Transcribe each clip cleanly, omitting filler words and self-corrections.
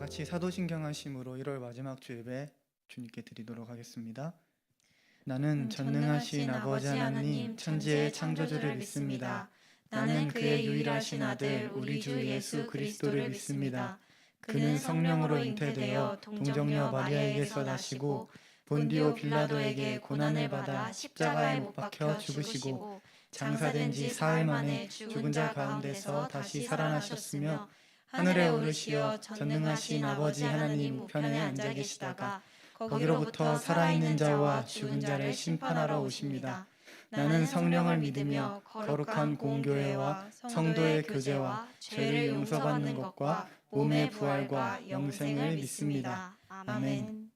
같이 사도신경 하심으로 1월 마지막 주 예배 주님께 드리도록 하겠습니다. 나는 전능하신 아버지 하나님 천지의 창조주를 믿습니다. 나는 그의 유일하신 아들 우리 주 예수 그리스도를 믿습니다. 그는 성령으로 잉태되어 동정녀 마리아에게서 나시고 본디오 빌라도에게 고난을 받아 십자가에 못 박혀 죽으시고 장사된 지 사흘 만에 죽은 자 가운데서 다시 살아나셨으며 하늘에 오르시어 전능하신 아버지 하나님 우편에 앉아 계시다가 거기로부터 살아있는 자와 죽은 자를 심판하러 오십니다. 나는 성령을 믿으며 거룩한 공교회와 성도의 교제와 죄를 용서받는 것과 몸의 부활과 영생을 믿습니다. 아멘.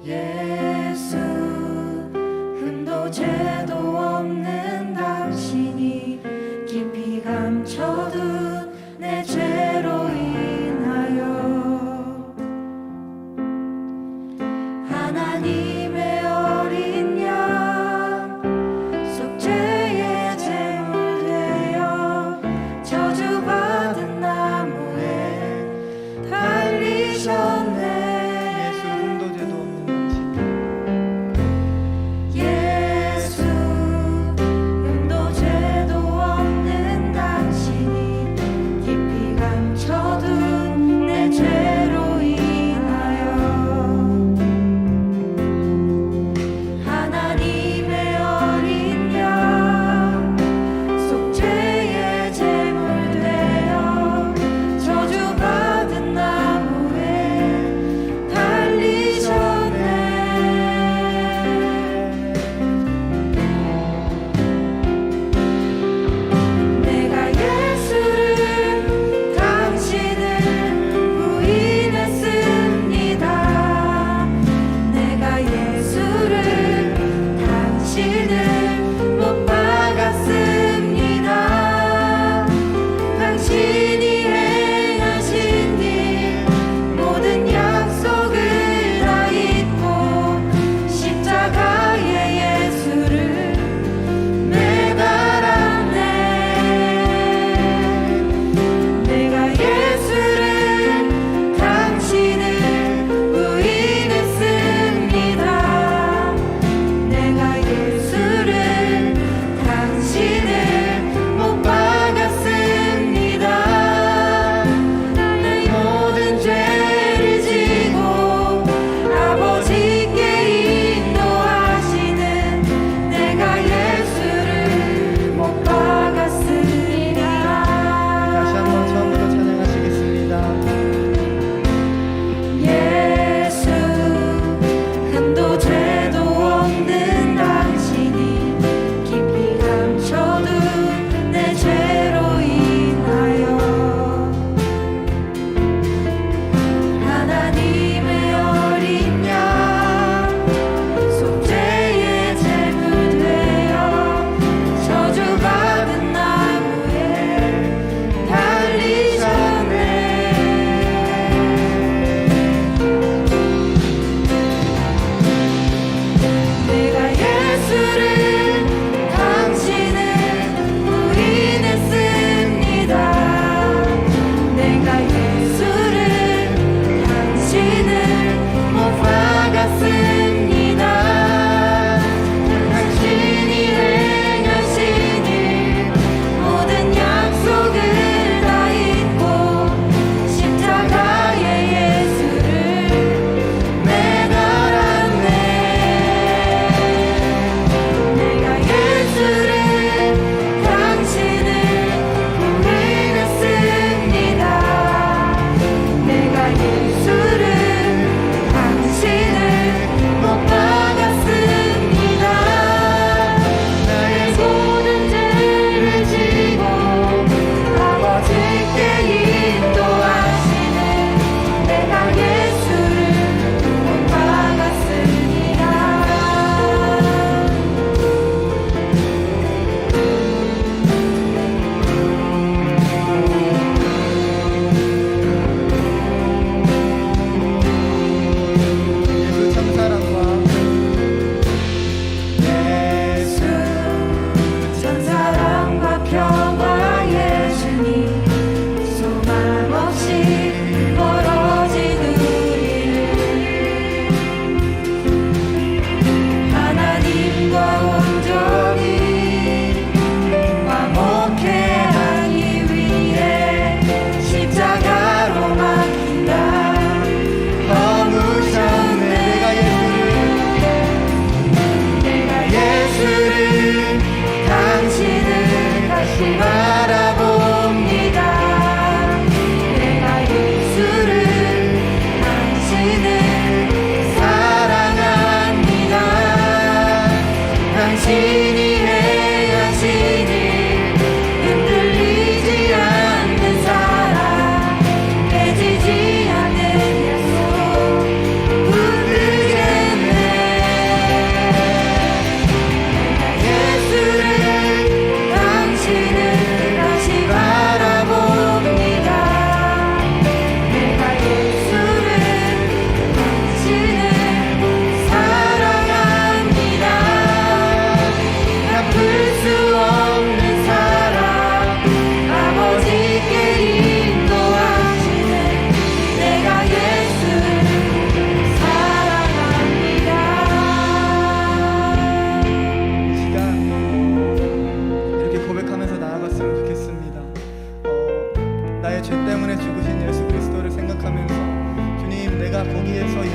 예수 흠도 죄도 없는 당신이 깊이 감춰둔 내 죄로 인하여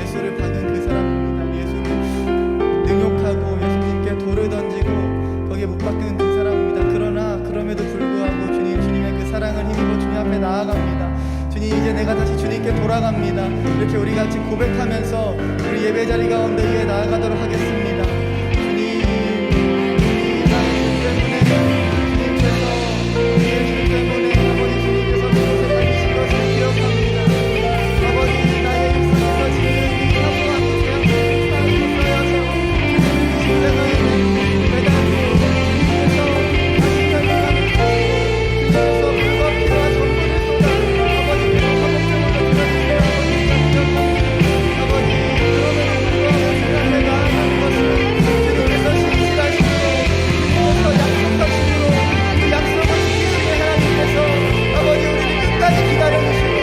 예수를 받은 그 사람입니다. 예수를 능욕하고 예수님께 돌을 던지고 거기에 못 박는 그 사람입니다. 그러나 그럼에도 불구하고 주님의 그 사랑을 힘입어 주님 앞에 나아갑니다. 주님, 이제 내가 다시 주님께 돌아갑니다. 이렇게 우리 같이 고백하면서 우리 예배 자리 가운데 위에 나아가도록 하겠습니다. 주님 나의 죄 때문에 주님께서 우리의 죄 때문에 아버지 주님께서 그것을 받으신 것을 기억합니다. 아버지 나의 일상에서 지금 사소한 죄악들을 쌓여서 주님 십자가에 매달리고 주님께서 다시 결단하는 주님께서 물과 피와 전부를 쏟아 아버지께서 화목제물로 드려주세요. 아버지 그럼에도 불구하고 주님 앞에 나아가는 것은 주님께서 신실하시고 주님께서 약속하시고 그 약속을 지키시는 하나님께서 아버지 우리를 끝까지 기다려주시고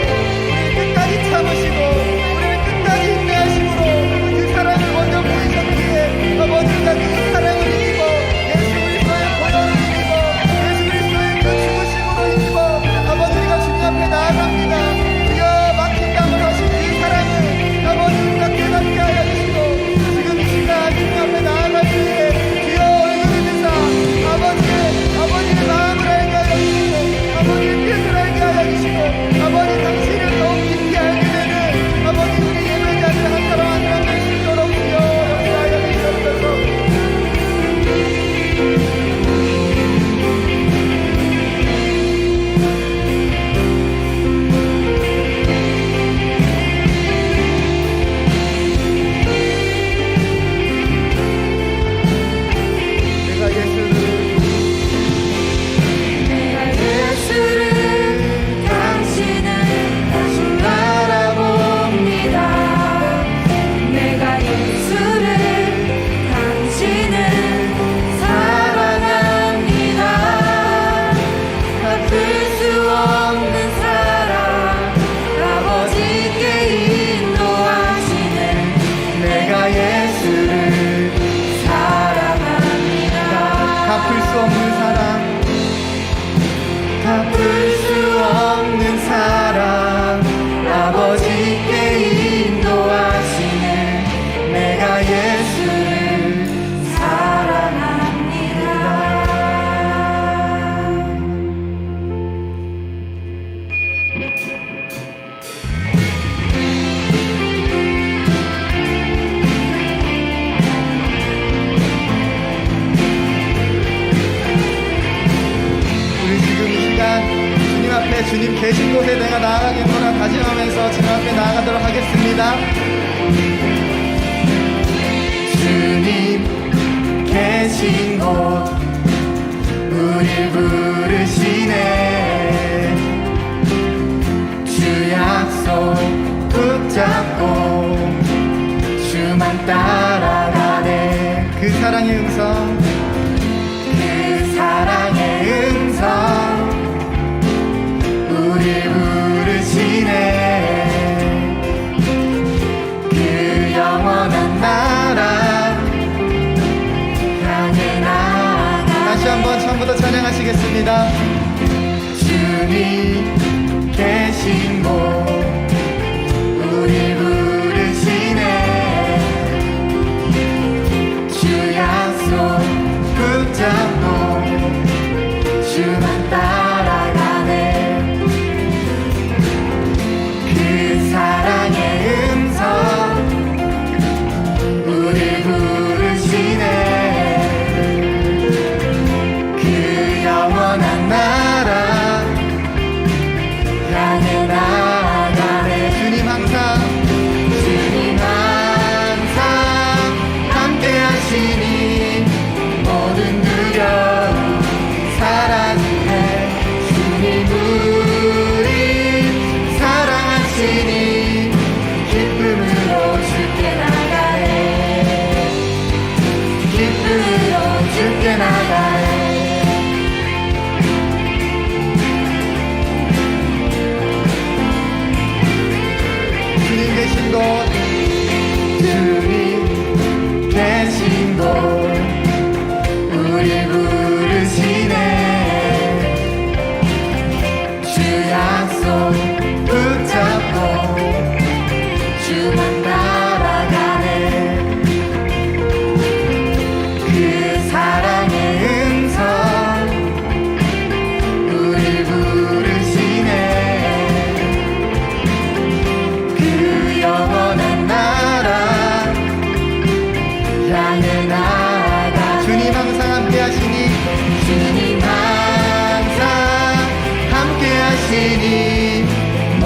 우리를 끝까지 참으시고 우리를 끝까지 인내하심으로 그 사랑을 먼저 보이셨기에 아버지 우리가 그 사랑을 힘입어 예수 그리스도의 보혈을 힘입어 예수 그리스도의 그 죽으심으로 힘입어 아버지 우리가 주님 앞에 나아갑니다. 주여 막힌 담을 하신 그 사랑을 아버지 우리가 깨닫게 하여 주시고 지금 이 시간 주님 앞에 나아갈 때에 주여 얼굴을 드사 아버지의 마음을 알게 하여 주시고 아버지의 뜻을 알게 하여 주시고 아버지 당신을 더욱 깊이 알게 되는 아버지 우리 예배자들 한 사람 한 사람 될 수 있도록 주여 역사하여 주시옵소서. 내가 예수를 당신은 다시 바라봅니다. 내가 예수를 당신은 사랑합니다. 갚을 수 없는 사랑 아버지께 인도하시는 내가 예수를 사랑합니다. 갚을 수 없는 사랑 갚을 수 없는 사랑 아버지께 인도하시는 내가 예수를 사랑합니다. 우리 지금 이 시간 주님 앞에 주님 계신 곳에 내가 나아가겠노라 다짐하면서 주님 앞에 나아가도록 하겠습니다. 주님 계신 곳 우릴 부르시네. 주 약속 붙잡고 주만 따라가네. 그 사랑의 음성 그 사랑의 음성 우릴 부르시네. 그 영원한 나라 향해 나아가. 다시 한번 처음부터 찬양하시겠습니다. 주님 계신 곳 우릴 부르시네. 주 약속 붙잡고 주만 따라가네. 그 사랑의 음성 우릴 부르시네. 그 영원한 나라 향해 나아가.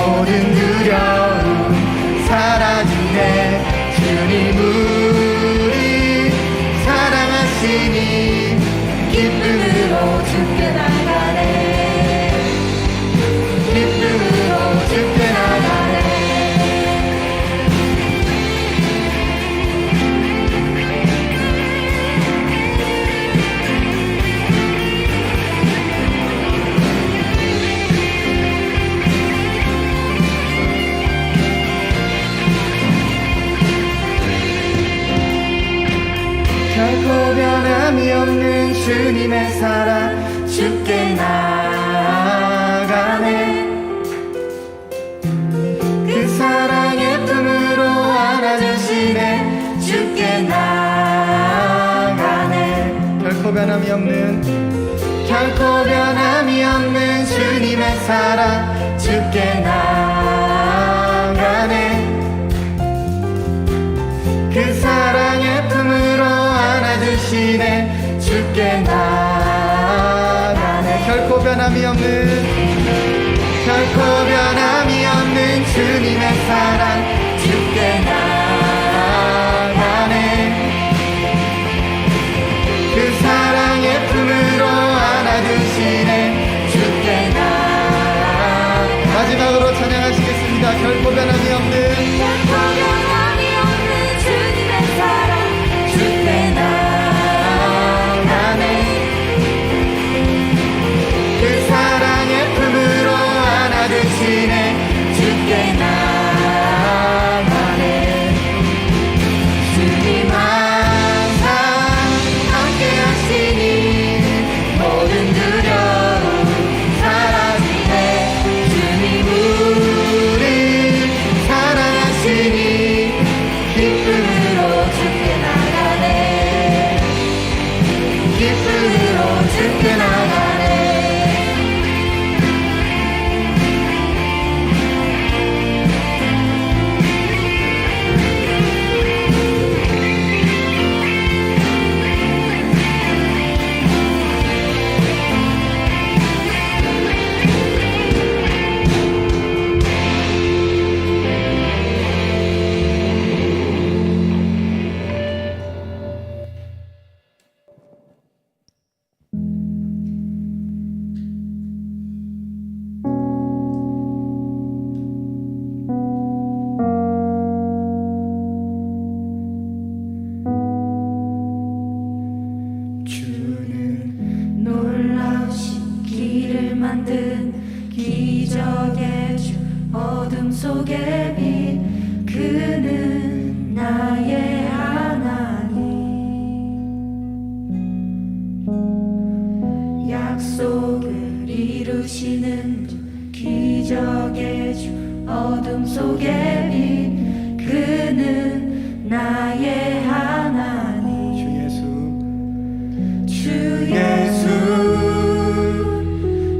모든 두려움 사라지네. 주님 우리 사랑하시니 기쁨으로 주께 나가네. 기쁨으로 주께 나가네. 결코 변함이 없는 주님의 사랑 주께 나가네. 그 사랑의 품으로 안아주시네. 주께 나가네. 결코 변함이 없는 주님의 사랑 주께 나가네. 그 사랑의 품으로 안아주시네. 주께 나가네. 결코 변함이 없는 주님의 사랑 주께 나가네. 그 사랑의 품으로 안아주시네. 주께 나가네. 마지막으로 찬양하시겠습니다. 결코 변함이 없는 주님의 사랑 주께 나가네. 그 사랑의 품으로 안아주시네. 주께 나가네. 주님 항상 함께 하시니 모든 두려움 사라지네. 주님 우리 사랑하시니 기쁨으로 주께 나가네. 기쁨으로 주께 나가네. 주는 놀라우신 길을 만든 기적의 주 어둠 속의 빛 그는 나의 하나님 약속을 이루시는 주 기적의 주 어둠 속의 빛 그는 나의 하나님 주 예수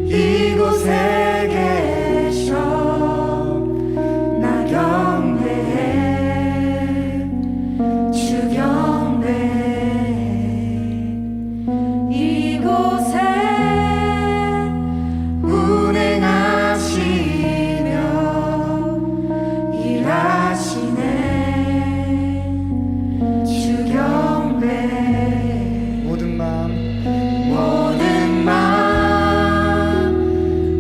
이곳에 계셔 나 경배해 주 경배해 이곳에 운행하시며 일하시네 주 경배해 모든 마음 모든 마음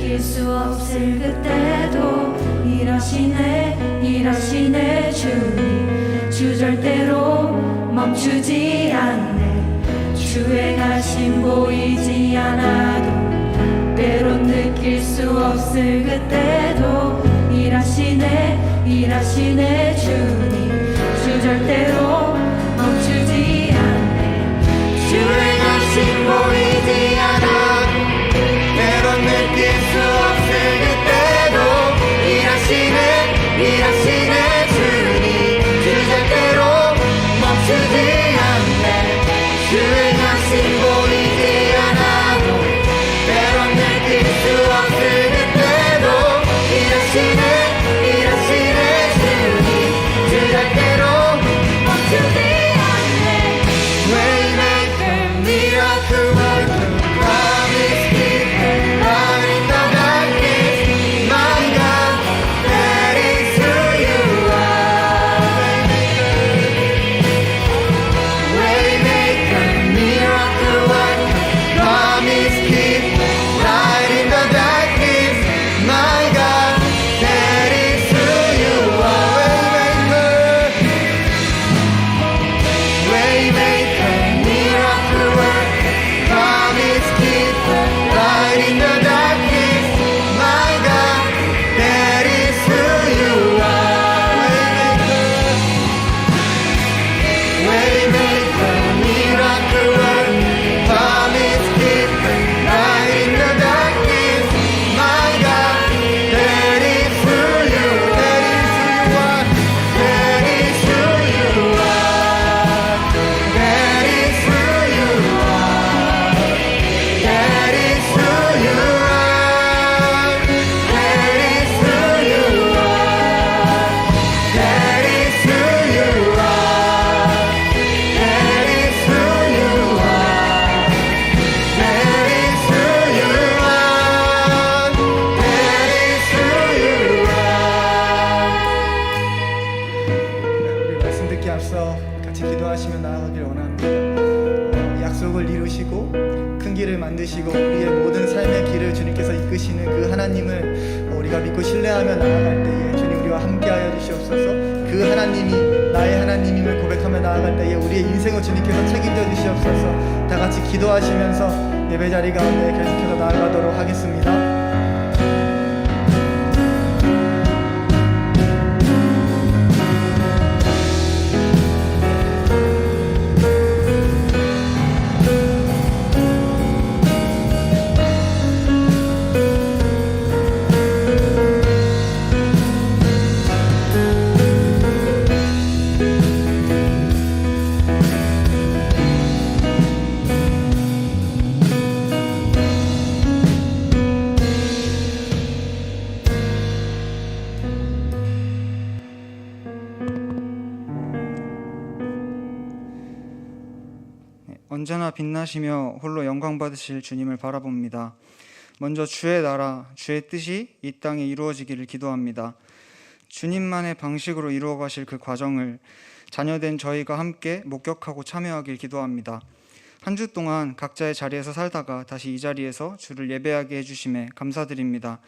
느낄 수 없을 그때도 일하시네 주님. 주 절대로 멈추지 않네. 주의 가심 보이지 않아도 때론 느낄 수 없을 그때도 일하시네 주님. 주 절대로 멈추지 않네. 주의 가심 보이지 않아도 때론 느낄 수 없을 그때도 일하시네 주님. 주 절대로 멈추지 않네. 주의 가심 보이지 않아도 때론 느낄 수 없을 그때도 일하시네 주님. 주 절대로 멈추지 않네. Waymaker, miracle worker, promise keeper, light in the darkness, my God, that is who you are. Waymaker, miracle worker, promise keeper, light in the darkness, my God, that is who you are. Waymaker, miracle worker, promise keeper, light in the darkness, my God, that is who you are. Waymaker, miracle worker, promise keeper, light in the darkness, my God, that is who you are. That is who you are. That is who you are. That is who you are. That is who you are. That is who you are. That is who you are. That is who you are. That is who you are. 우리 말씀 듣기 앞서 같이 기도하시며 나아가길 원합니다. 약속을 이루시고 큰 길을 만드시고 우리의 모든 삶의 길을 주님께서 이끄시는 그 하나님을 우리가 믿고 신뢰하며 나아갈 때에 주님 우리와 함께하여 주시옵소서. 그 하나님이 나의 하나님임을 고백하며 나아갈 때에 우리의 인생을 주님께서 책임져 주시옵소서. 다 같이 기도하시면서 예배 자리 가운데 계속해서 나아가도록 하겠습니다. 언제나 빛나시며 홀로 영광 받으실 주님을 바라봅니다. 먼저 주의 나라, 주의 뜻이 이 땅에 이루어지기를 기도합니다. 주님만의 방식으로 이루어 가실 그 과정을 자녀된 저희가 함께 목격하고 참여하길 기도합니다. 한 주 동안 각자의 자리에서 살다가 다시 이 자리에서 주를 예배하게 해주심에 감사드립니다.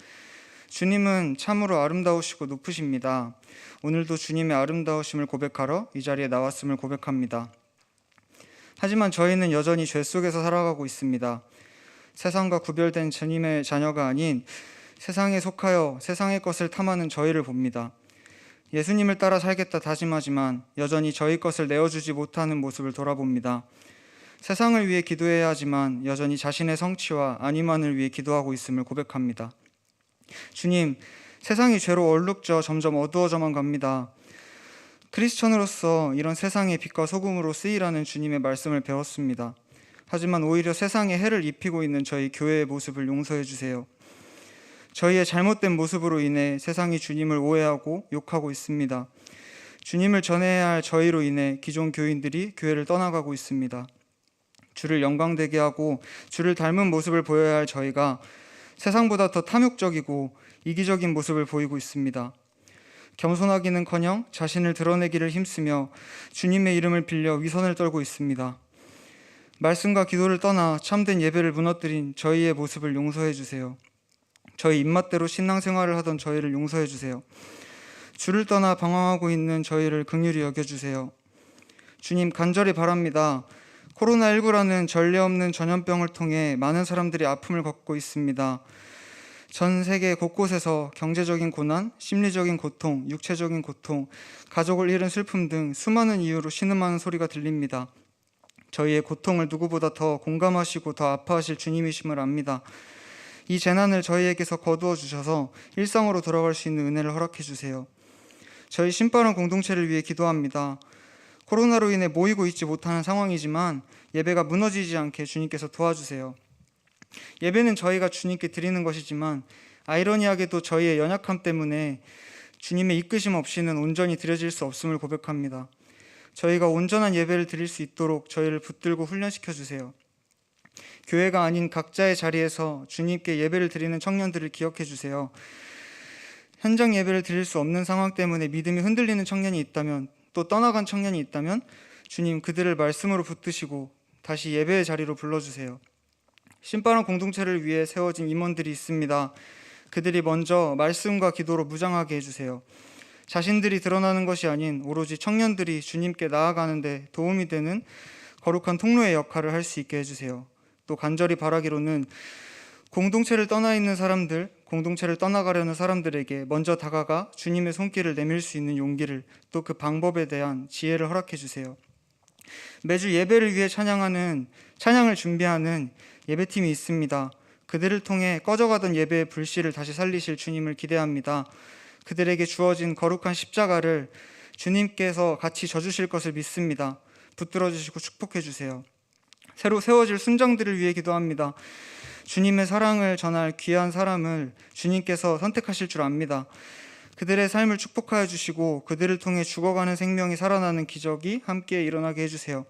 주님은 참으로 아름다우시고 높으십니다. 오늘도 주님의 아름다우심을 고백하러 이 자리에 나왔음을 고백합니다. 하지만 저희는 여전히 죄 속에서 살아가고 있습니다. 세상과 구별된 주님의 자녀가 아닌 세상에 속하여 세상의 것을 탐하는 저희를 봅니다. 예수님을 따라 살겠다 다짐하지만 여전히 저희 것을 내어주지 못하는 모습을 돌아봅니다. 세상을 위해 기도해야 하지만 여전히 자신의 성취와 안위만을 위해 기도하고 있음을 고백합니다. 주님, 세상이 죄로 얼룩져 점점 어두워져만 갑니다. 크리스천으로서 이런 세상의 빛과 소금으로 쓰이라는 주님의 말씀을 배웠습니다. 하지만 오히려 세상에 해를 입히고 있는 저희 교회의 모습을 용서해 주세요. 저희의 잘못된 모습으로 인해 세상이 주님을 오해하고 욕하고 있습니다. 주님을 전해야 할 저희로 인해 기존 교인들이 교회를 떠나가고 있습니다. 주를 영광되게 하고 주를 닮은 모습을 보여야 할 저희가 세상보다 더 탐욕적이고 이기적인 모습을 보이고 있습니다. 겸손하기는커녕 자신을 드러내기를 힘쓰며 주님의 이름을 빌려 위선을 떨고 있습니다. 말씀과 기도를 떠나 참된 예배를 무너뜨린 저희의 모습을 용서해 주세요. 저희 입맛대로 신앙생활을 하던 저희를 용서해 주세요. 주를 떠나 방황하고 있는 저희를 긍휼히 여겨주세요. 주님, 간절히 바랍니다. 코로나19라는 전례 없는 전염병을 통해 많은 사람들이 아픔을 겪고 있습니다. 전 세계 곳곳에서 경제적인 고난, 심리적인 고통, 육체적인 고통, 가족을 잃은 슬픔 등 수많은 이유로 신음하는 소리가 들립니다. 저희의 고통을 누구보다 더 공감하시고 더 아파하실 주님이심을 압니다. 이 재난을 저희에게서 거두어 주셔서 일상으로 돌아갈 수 있는 은혜를 허락해 주세요. 저희 신바람 공동체를 위해 기도합니다. 코로나로 인해 모이고 있지 못하는 상황이지만 예배가 무너지지 않게 주님께서 도와주세요. 예배는 저희가 주님께 드리는 것이지만 아이러니하게도 저희의 연약함 때문에 주님의 이끄심 없이는 온전히 드려질 수 없음을 고백합니다. 저희가 온전한 예배를 드릴 수 있도록 저희를 붙들고 훈련시켜 주세요. 교회가 아닌 각자의 자리에서 주님께 예배를 드리는 청년들을 기억해 주세요. 현장 예배를 드릴 수 없는 상황 때문에 믿음이 흔들리는 청년이 있다면, 또 떠나간 청년이 있다면 주님, 그들을 말씀으로 붙드시고 다시 예배의 자리로 불러주세요. 신바람 공동체를 위해 세워진 임원들이 있습니다. 그들이 먼저 말씀과 기도로 무장하게 해주세요. 자신들이 드러나는 것이 아닌 오로지 청년들이 주님께 나아가는 데 도움이 되는 거룩한 통로의 역할을 할 수 있게 해주세요. 또 간절히 바라기로는 공동체를 떠나 있는 사람들, 공동체를 떠나가려는 사람들에게 먼저 다가가 주님의 손길을 내밀 수 있는 용기를, 또 그 방법에 대한 지혜를 허락해 주세요. 매주 예배를 위해 찬양을 준비하는 예배팀이 있습니다. 그들을 통해 꺼져가던 예배의 불씨를 다시 살리실 주님을 기대합니다. 그들에게 주어진 거룩한 십자가를 주님께서 같이 져주실 것을 믿습니다. 붙들어 주시고 축복해 주세요. 새로 세워질 순장들을 위해 기도합니다. 주님의 사랑을 전할 귀한 사람을 주님께서 선택하실 줄 압니다. 그들의 삶을 축복하여 주시고 그들을 통해 죽어가는 생명이 살아나는 기적이 함께 일어나게 해주세요.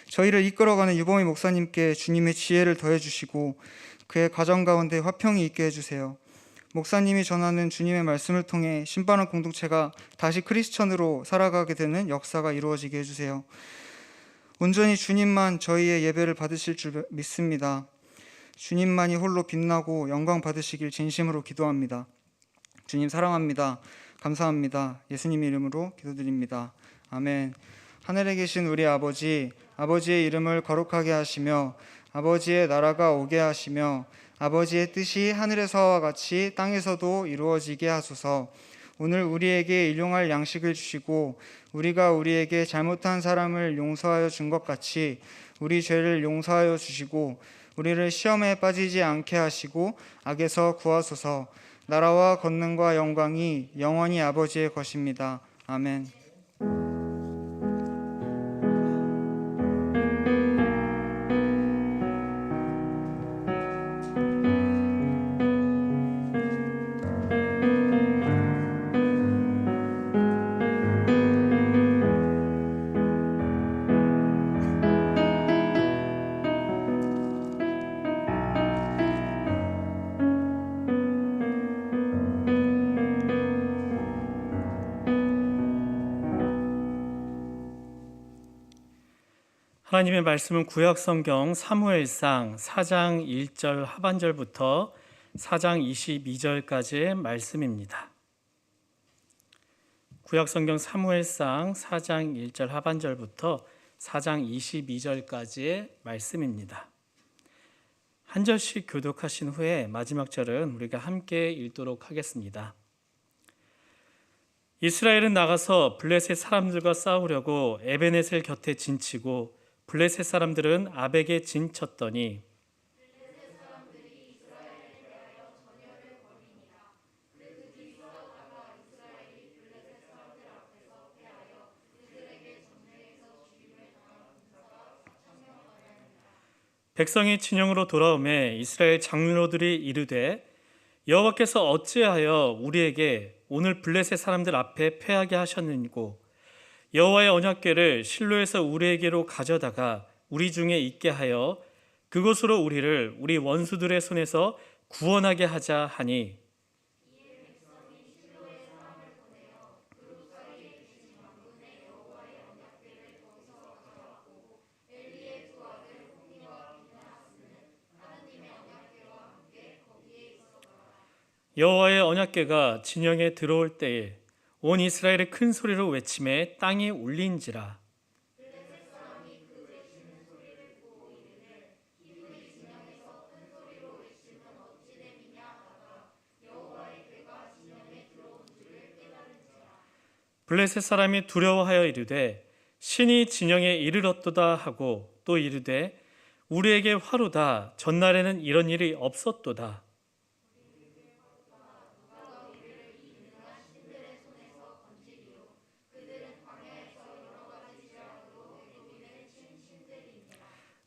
저희를 이끌어가는 유범희 목사님께 주님의 지혜를 더해 주시고 그의 가정 가운데 화평이 있게 해주세요. 목사님이 전하는 주님의 말씀을 통해 신바람 공동체가 다시 크리스천으로 살아가게 되는 역사가 이루어지게 해주세요. 온전히 주님만 저희의 예배를 받으실 줄 믿습니다. 주님만이 홀로 빛나고 영광 받으시길 진심으로 기도합니다. 주님 사랑합니다. 감사합니다. 예수님 이름으로 기도드립니다. 아멘. 하늘에 계신 우리 아버지, 아버지의 이름을 거룩하게 하시며 아버지의 나라가 오게 하시며 아버지의 뜻이 하늘에서와 같이 땅에서도 이루어지게 하소서. 오늘 우리에게 일용할 양식을 주시고 우리가 우리에게 잘못한 사람을 용서하여 준 것 같이 우리 죄를 용서하여 주시고 우리를 시험에 빠지지 않게 하시고 악에서 구하소서. 나라와 권능과 영광이 영원히 아버지의 것입니다. 아멘. 하나님의 말씀은 구약 성경 사무엘상 4장 1절 하반절부터 4장 22절까지의 말씀입니다. 구약 성경 사무엘상 4장 1절 하반절부터 4장 22절까지의 말씀입니다. 한 절씩 교독하신 후에 마지막 절은 우리가 함께 읽도록 하겠습니다. 이스라엘은 나가서 블레셋 사람들과 싸우려고 에베넷을 곁에 진치고 블레셋 사람들은 아벡에 진쳤더니 백성이 진영으로 돌아오매 이스라엘 장로들이 이르되 여호와께서 어찌하여 우리에게 오늘 블레셋 사람들 앞에 패하게 하셨느니고 여호와의 언약궤를 실로에서 우리에게로 가져다가 우리 중에 있게 하여 그곳으로 우리를 우리 원수들의 손에서 구원하게 하자 하니 여호와의 언약궤가 진영에 들어올 때에 온 이스라엘의 큰 소리로 외침에 땅이 울린지라. 블레셋 사람이 두려워하여 이르되 신이 진영에 이르렀도다 하고 또 이르되 우리에게 화로다. 전날에는 이런 일이 없었도다.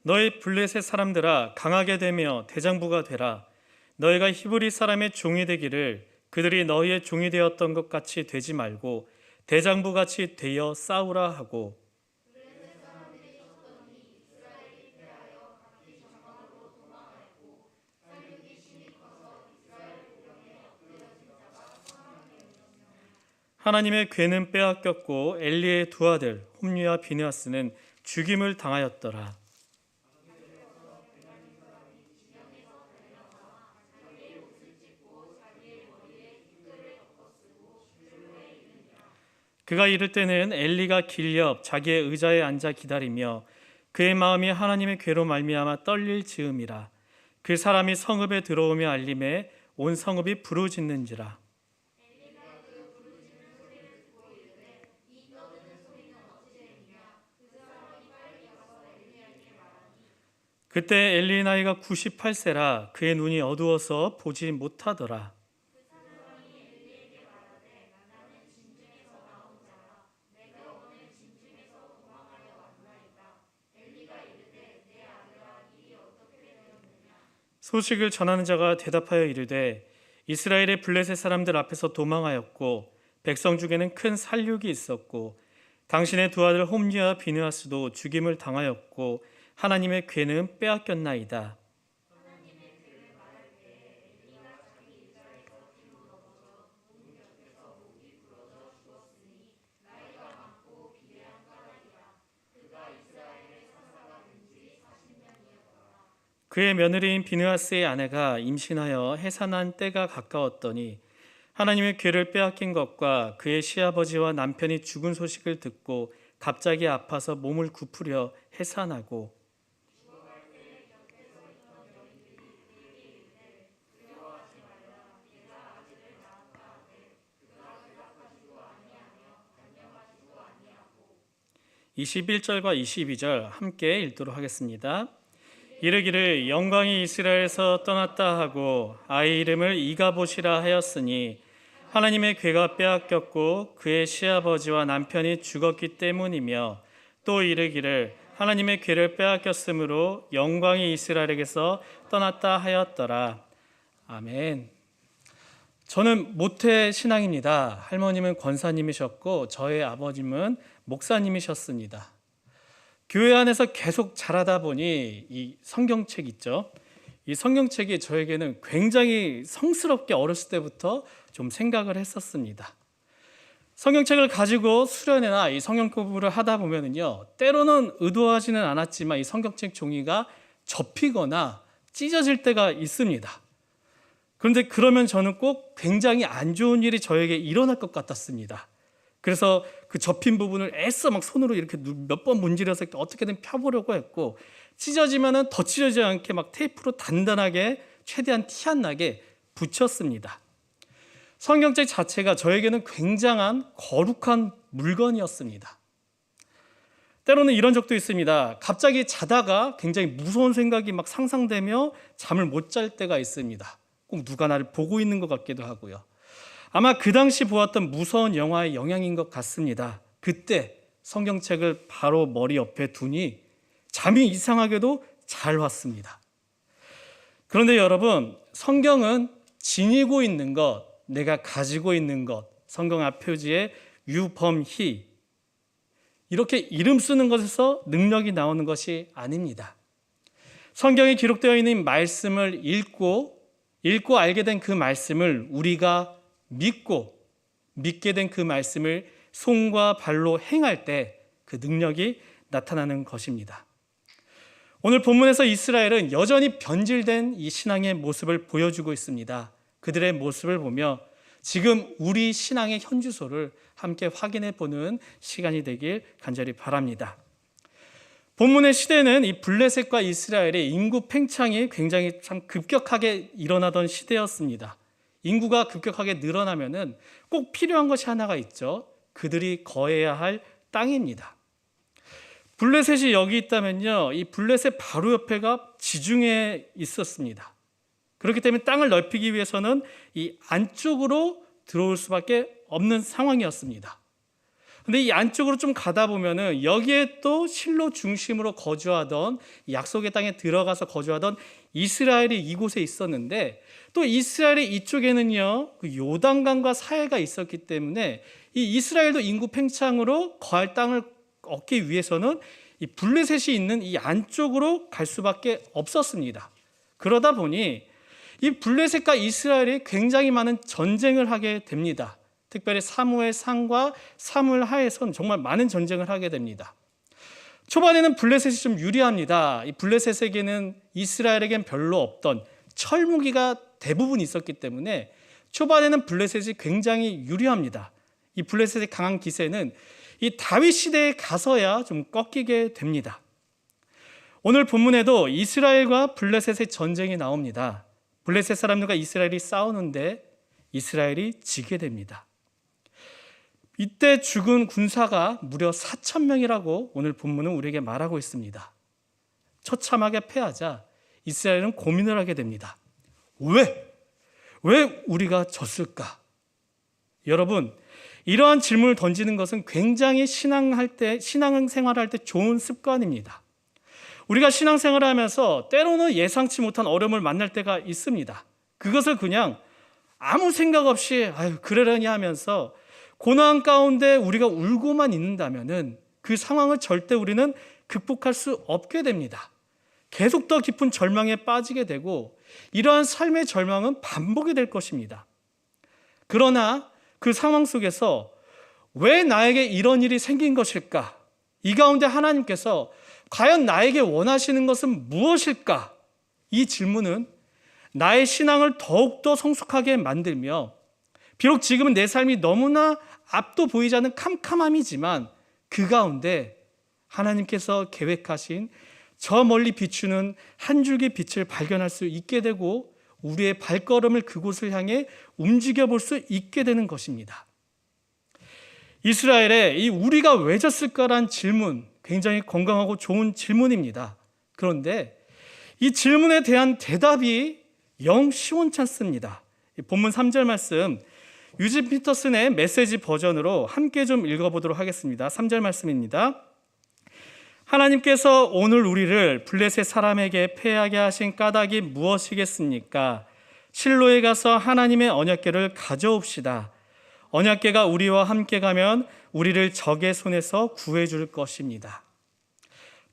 너희 블레셋 사람들아 강하게 되며 대장부가 되라. 너희가 히브리 사람의 종이 되기를 그들이 너희의 종이 되었던 것 같이 되지 말고 대장부 같이 되어 싸우라 하고. 하나님의 궤는 빼앗겼고 엘리의 두 아들 홈리와 비느하스는 죽임을 당하였더라. 그가 이를 때는 엘리가 길 옆 자기의 의자에 앉아 기다리며 그의 마음이 하나님의 궤로 말미암아 떨릴 즈음이라. 그 사람이 성읍에 들어오며 알림에 온 성읍이 부르짖는지라. 그때 엘리의 나이가 98세라 그의 눈이 어두워서 보지 못하더라. 소식을 전하는 자가 대답하여 이르되 이스라엘의 블레셋 사람들 앞에서 도망하였고 백성 중에는 큰 살육이 있었고 당신의 두 아들 홈리와 비느하스도 죽임을 당하였고 하나님의 궤는 빼앗겼나이다. 그의 며느리인 비느하스의 아내가 임신하여 해산한 때가 가까웠더니 하나님의 궤를 빼앗긴 것과 그의 시아버지와 남편이 죽은 소식을 듣고 갑자기 아파서 몸을 굽으려 해산하고 (21절과 22절) 함께 읽도록 하겠습니다. 이르기를 영광이 이스라엘에서 떠났다 하고 아이 이름을 이가봇이라 하였으니 하나님의 궤가 빼앗겼고 그의 시아버지와 남편이 죽었기 때문이며 또 이르기를 하나님의 궤를 빼앗겼으므로 영광이 이스라엘에게서 떠났다 하였더라. 아멘. 저는 모태 신앙입니다. 할머님은 권사님이셨고 저의 아버님은 목사님이셨습니다. 교회 안에서 계속 자라다 보니 이 성경책 있죠. 이 성경책이 저에게는 굉장히 성스럽게 어렸을 때부터 좀 생각을 했었습니다. 성경책을 가지고 수련회나 이 성경 공부를 하다 보면은요, 때로는 의도하지는 않았지만 이 성경책 종이가 접히거나 찢어질 때가 있습니다. 그런데 그러면 저는 꼭 굉장히 안 좋은 일이 저에게 일어날 것 같았습니다. 그래서 그 접힌 부분을 애써 막 손으로 이렇게 몇 번 문지러서 어떻게든 펴보려고 했고 찢어지면은 더 찢어지지 않게 막 테이프로 단단하게 최대한 티 안 나게 붙였습니다. 성경책 자체가 저에게는 굉장한 거룩한 물건이었습니다. 때로는 이런 적도 있습니다. 갑자기 자다가 굉장히 무서운 생각이 막 상상되며 잠을 못 잘 때가 있습니다. 꼭 누가 나를 보고 있는 것 같기도 하고요. 아마 그 당시 보았던 무서운 영화의 영향인 것 같습니다. 그때 성경책을 바로 머리 옆에 두니 잠이 이상하게도 잘 왔습니다. 그런데 여러분, 성경은 지니고 있는 것, 내가 가지고 있는 것, 성경 앞표지에 유범희 이렇게 이름 쓰는 것에서 능력이 나오는 것이 아닙니다. 성경에 기록되어 있는 말씀을 읽고 알게 된 그 말씀을 우리가 믿게 된 그 말씀을 손과 발로 행할 때 그 능력이 나타나는 것입니다. 오늘 본문에서 이스라엘은 여전히 변질된 이 신앙의 모습을 보여주고 있습니다. 그들의 모습을 보며 지금 우리 신앙의 현주소를 함께 확인해 보는 시간이 되길 간절히 바랍니다. 본문의 시대는 이 블레셋과 이스라엘의 인구 팽창이 굉장히 참 급격하게 일어나던 시대였습니다. 인구가 급격하게 늘어나면은 꼭 필요한 것이 하나가 있죠. 그들이 거해야 할 땅입니다. 블레셋이 여기 있다면요, 이 블레셋 바로 옆에가 지중해에 있었습니다. 그렇기 때문에 땅을 넓히기 위해서는 이 안쪽으로 들어올 수밖에 없는 상황이었습니다. 근데 이 안쪽으로 좀 가다 보면은 여기에 또 실로 중심으로 거주하던, 약속의 땅에 들어가서 거주하던 이스라엘이 이곳에 있었는데, 또 이스라엘의 이쪽에는요 그 요단강과 사해가 있었기 때문에 이 이스라엘도 인구 팽창으로 거할 땅을 얻기 위해서는 이 블레셋이 있는 이 안쪽으로 갈 수밖에 없었습니다. 그러다 보니 이 블레셋과 이스라엘이 굉장히 많은 전쟁을 하게 됩니다. 특별히 사무엘 상과 사무엘 하에선 정말 많은 전쟁을 하게 됩니다. 초반에는 블레셋이 좀 유리합니다. 이 블레셋에게는 이스라엘에겐 별로 없던 철무기가 대부분 있었기 때문에 초반에는 블레셋이 굉장히 유리합니다. 이 블레셋의 강한 기세는 이 다윗 시대에 가서야 좀 꺾이게 됩니다. 오늘 본문에도 이스라엘과 블레셋의 전쟁이 나옵니다. 블레셋 사람들과 이스라엘이 싸우는데 이스라엘이 지게 됩니다. 이때 죽은 군사가 무려 4,000명이라고 오늘 본문은 우리에게 말하고 있습니다. 처참하게 패하자 이스라엘은 고민을 하게 됩니다. 왜 우리가 졌을까? 여러분, 이러한 질문을 던지는 것은 굉장히 신앙생활할 때 좋은 습관입니다. 우리가 신앙생활을 하면서 때로는 예상치 못한 어려움을 만날 때가 있습니다. 그것을 그냥 아무 생각 없이 그러려니 하면서 고난 가운데 우리가 울고만 있는다면은 그 상황을 절대 우리는 극복할 수 없게 됩니다. 계속 더 깊은 절망에 빠지게 되고 이러한 삶의 절망은 반복이 될 것입니다. 그러나 그 상황 속에서 왜 나에게 이런 일이 생긴 것일까? 이 가운데 하나님께서 과연 나에게 원하시는 것은 무엇일까? 이 질문은 나의 신앙을 더욱더 성숙하게 만들며 비록 지금은 내 삶이 너무나 앞도 보이지 않는 캄캄함이지만 그 가운데 하나님께서 계획하신 저 멀리 비추는 한 줄기 빛을 발견할 수 있게 되고 우리의 발걸음을 그곳을 향해 움직여 볼 수 있게 되는 것입니다. 이스라엘의 이 우리가 왜 졌을까라는 질문, 굉장히 건강하고 좋은 질문입니다. 그런데 이 질문에 대한 대답이 영 시원찮습니다. 본문 3절 말씀 유진 피터슨의 메시지 버전으로 함께 좀 읽어보도록 하겠습니다. 3절 말씀입니다. 하나님께서 오늘 우리를 블레셋 사람에게 패하게 하신 까닭이 무엇이겠습니까? 실로에 가서 하나님의 언약궤를 가져옵시다. 언약궤가 우리와 함께 가면 우리를 적의 손에서 구해줄 것입니다.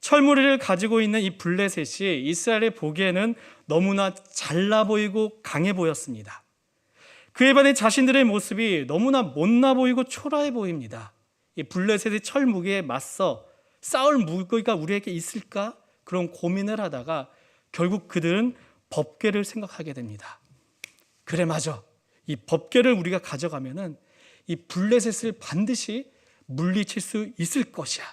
철무리를 가지고 있는 이 블레셋이 이스라엘의 보기에는 너무나 잘나 보이고 강해 보였습니다. 그에 반해 자신들의 모습이 너무나 못나 보이고 초라해 보입니다. 이 블레셋의 철무기에 맞서 싸울 무기가 우리에게 있을까? 그런 고민을 하다가 결국 그들은 법궤를 생각하게 됩니다. 그래, 맞아. 이 법궤를 우리가 가져가면은 이 블레셋을 반드시 물리칠 수 있을 것이야.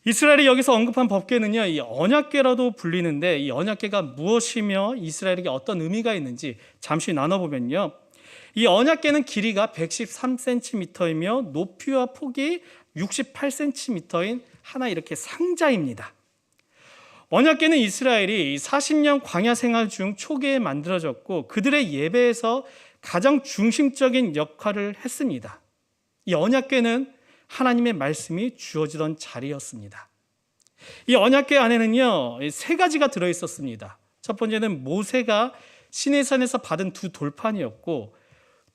이스라엘이 여기서 언급한 법궤는요, 이 언약궤라도 불리는데 이 언약궤가 무엇이며 이스라엘에게 어떤 의미가 있는지 잠시 나눠보면요, 이 언약궤는 길이가 113cm이며 높이와 폭이 68cm인 하나 이렇게 상자입니다. 언약궤는 이스라엘이 40년 광야 생활 중 초기에 만들어졌고 그들의 예배에서 가장 중심적인 역할을 했습니다. 이 언약궤는 하나님의 말씀이 주어지던 자리였습니다. 이 언약궤 안에는요 3가지가 들어있었습니다. 첫 번째는 모세가 시내산에서 받은 2 돌판이었고,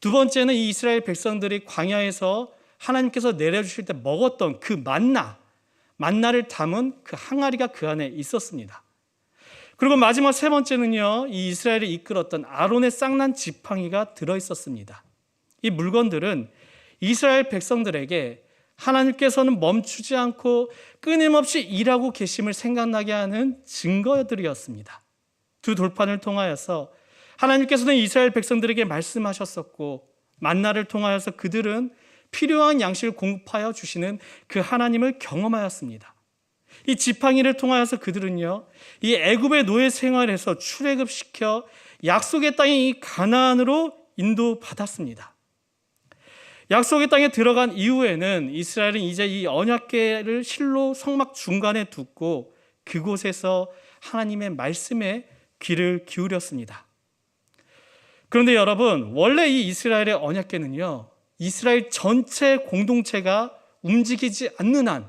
두 번째는 이 이스라엘 백성들이 광야에서 하나님께서 내려주실 때 먹었던 그 만나를 담은 그 항아리가 그 안에 있었습니다. 그리고 마지막 3번째는요 이 이스라엘을 이끌었던 아론의 쌍난 지팡이가 들어있었습니다. 이 물건들은 이스라엘 백성들에게 하나님께서는 멈추지 않고 끊임없이 일하고 계심을 생각나게 하는 증거들이었습니다. 2 돌판을 통하여서 하나님께서는 이스라엘 백성들에게 말씀하셨었고 만나를 통하여서 그들은 필요한 양식을 공급하여 주시는 그 하나님을 경험하였습니다. 이 지팡이를 통하여서 그들은요, 이 애굽의 노예 생활에서 출애굽시켜 약속의 땅인 이 가나안으로 인도받았습니다. 약속의 땅에 들어간 이후에는 이스라엘은 이제 이 언약궤를 실로 성막 중간에 두고 그곳에서 하나님의 말씀에 귀를 기울였습니다. 그런데 여러분, 원래 이 이스라엘의 언약궤는요, 이스라엘 전체 공동체가 움직이지 않는 한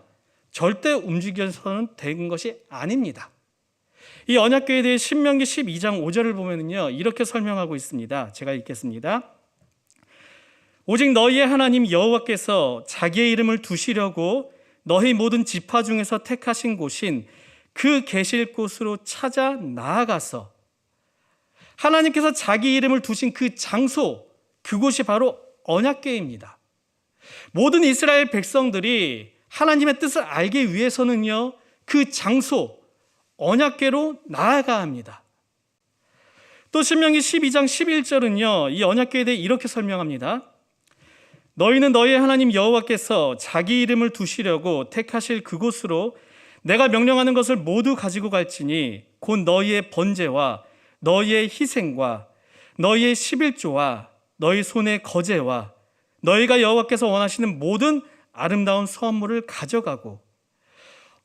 절대 움직여서는 된 것이 아닙니다. 이 언약궤에 대해 신명기 12장 5절을 보면요, 이렇게 설명하고 있습니다. 제가 읽겠습니다. 오직 너희의 하나님 여호와께서 자기의 이름을 두시려고 너희 모든 지파 중에서 택하신 곳인 그 계실 곳으로 찾아 나아가서 하나님께서 자기 이름을 두신 그 장소, 그곳이 바로 언약궤입니다. 모든 이스라엘 백성들이 하나님의 뜻을 알기 위해서는요, 그 장소, 언약궤로 나아가야 합니다. 또 신명기 12장 11절은요, 이 언약궤에 대해 이렇게 설명합니다. 너희는 너희의 하나님 여호와께서 자기 이름을 두시려고 택하실 그곳으로 내가 명령하는 것을 모두 가지고 갈지니 곧 너희의 번제와 너희의 희생과 너희의 11조와 너희 손의 거제와 너희가 여호와께서 원하시는 모든 아름다운 선물을 가져가고,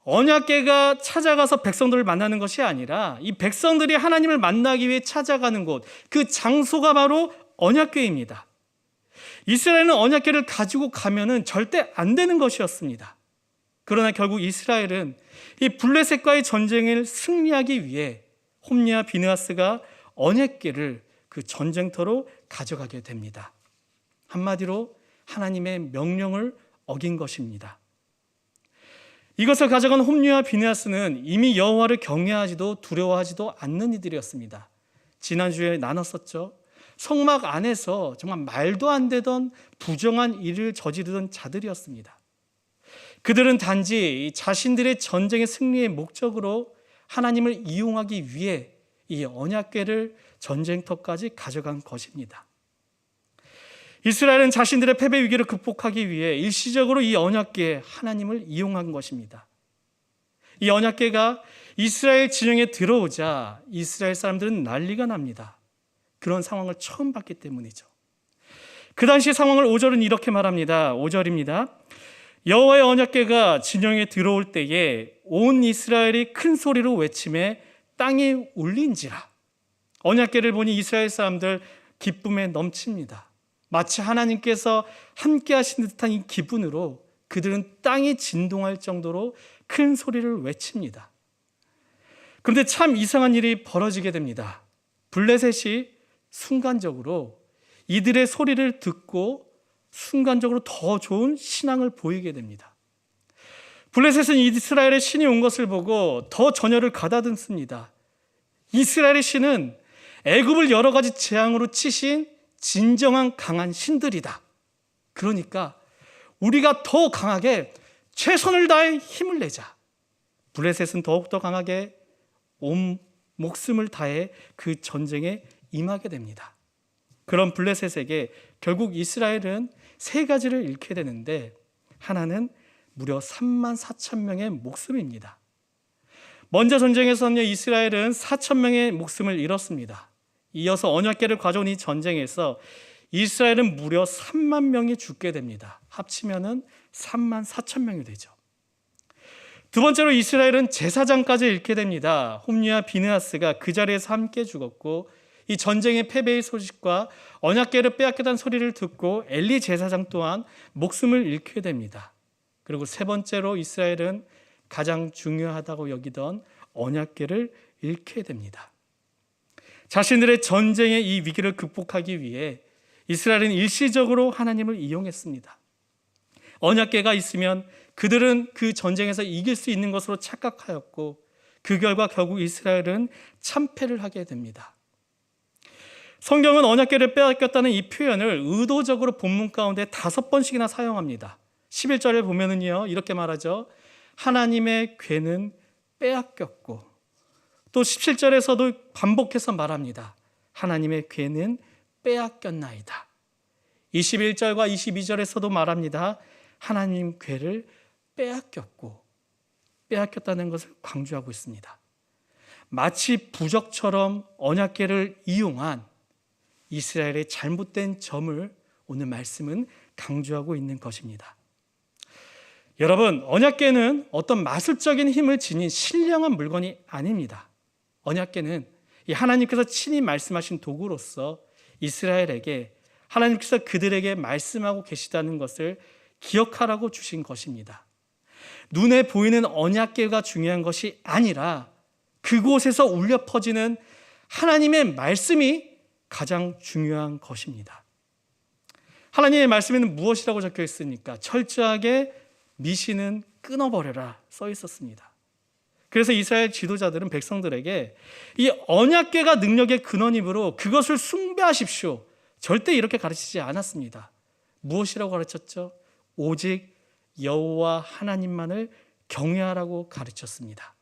언약궤가 찾아가서 백성들을 만나는 것이 아니라 이 백성들이 하나님을 만나기 위해 찾아가는 곳, 그 장소가 바로 언약궤입니다. 이스라엘은 언약궤를 가지고 가면은 절대 안 되는 것이었습니다. 그러나 결국 이스라엘은 이 블레셋과의 전쟁을 승리하기 위해 홈리와 비느하스가 언약궤를 그 전쟁터로 가져가게 됩니다. 한마디로 하나님의 명령을 어긴 것입니다. 이것을 가져간 홈리와 비느하스는 이미 여호와를 경외하지도 두려워하지도 않는 이들이었습니다. 지난주에 나눴었죠. 성막 안에서 정말 말도 안 되던 부정한 일을 저지르던 자들이었습니다. 그들은 단지 자신들의 전쟁의 승리의 목적으로 하나님을 이용하기 위해 이 언약궤를 전쟁터까지 가져간 것입니다. 이스라엘은 자신들의 패배 위기를 극복하기 위해 일시적으로 이 언약궤에 하나님을 이용한 것입니다. 이 언약궤가 이스라엘 진영에 들어오자 이스라엘 사람들은 난리가 납니다. 그런 상황을 처음 봤기 때문이죠. 그 당시 상황을 5절은 이렇게 말합니다. 5절입니다. 여호와의 언약궤가 진영에 들어올 때에 온 이스라엘이 큰 소리로 외치매 땅이 울린지라. 언약궤를 보니 이스라엘 사람들 기쁨에 넘칩니다. 마치 하나님께서 함께 하신 듯한 이 기분으로 그들은 땅이 진동할 정도로 큰 소리를 외칩니다. 그런데 참 이상한 일이 벌어지게 됩니다. 블레셋이 순간적으로 이들의 소리를 듣고 순간적으로 더 좋은 신앙을 보이게 됩니다. 블레셋은 이스라엘의 신이 온 것을 보고 더 전열을 가다듬습니다. 이스라엘의 신은 애굽을 여러 가지 재앙으로 치신 진정한 강한 신들이다. 그러니까 우리가 더 강하게 최선을 다해 힘을 내자. 블레셋은 더욱더 강하게 온 목숨을 다해 그 전쟁에 임하게 됩니다. 그런 블레셋에게 결국 이스라엘은 세 가지를 잃게 되는데, 하나는 무려 3만 4천 명의 목숨입니다. 먼저 전쟁에서는 이스라엘은 4천 명의 목숨을 잃었습니다. 이어서 언약궤를 가져온 이 전쟁에서 이스라엘은 무려 3만 명이 죽게 됩니다. 합치면은 3만 4천 명이 되죠. 두 번째로 이스라엘은 제사장까지 잃게 됩니다. 홈리와 비느하스가 그 자리에서 함께 죽었고, 이 전쟁의 패배의 소식과 언약궤를 빼앗겼다는 소리를 듣고 엘리 제사장 또한 목숨을 잃게 됩니다. 그리고 세 번째로 이스라엘은 가장 중요하다고 여기던 언약궤를 잃게 됩니다. 자신들의 전쟁의 이 위기를 극복하기 위해 이스라엘은 일시적으로 하나님을 이용했습니다. 언약궤가 있으면 그들은 그 전쟁에서 이길 수 있는 것으로 착각하였고, 그 결과 결국 이스라엘은 참패를 하게 됩니다. 성경은 언약궤를 빼앗겼다는 이 표현을 의도적으로 본문 가운데 5번씩이나 사용합니다. 11절에 보면은요, 이렇게 말하죠. 하나님의 궤는 빼앗겼고, 또 17절에서도 반복해서 말합니다. 하나님의 괴는 빼앗겼나이다. 21절과 22절에서도 말합니다. 하나님 괴를 빼앗겼다는 것을 강조하고 있습니다. 마치 부적처럼 언약궤를 이용한 이스라엘의 잘못된 점을 오늘 말씀은 강조하고 있는 것입니다. 여러분, 언약궤는 어떤 마술적인 힘을 지닌 신령한 물건이 아닙니다. 언약궤는 이 하나님께서 친히 말씀하신 도구로서 이스라엘에게 하나님께서 그들에게 말씀하고 계시다는 것을 기억하라고 주신 것입니다. 눈에 보이는 언약궤가 중요한 것이 아니라 그곳에서 울려 퍼지는 하나님의 말씀이 가장 중요한 것입니다. 하나님의 말씀에는 무엇이라고 적혀 있습니까? 철저하게 미신은 끊어버려라 써 있었습니다. 그래서 이스라엘 지도자들은 백성들에게 이 언약궤가 능력의 근원이므로 그것을 숭배하십시오. 절대 이렇게 가르치지 않았습니다. 무엇이라고 가르쳤죠? 오직 여호와 하나님만을 경외하라고 가르쳤습니다.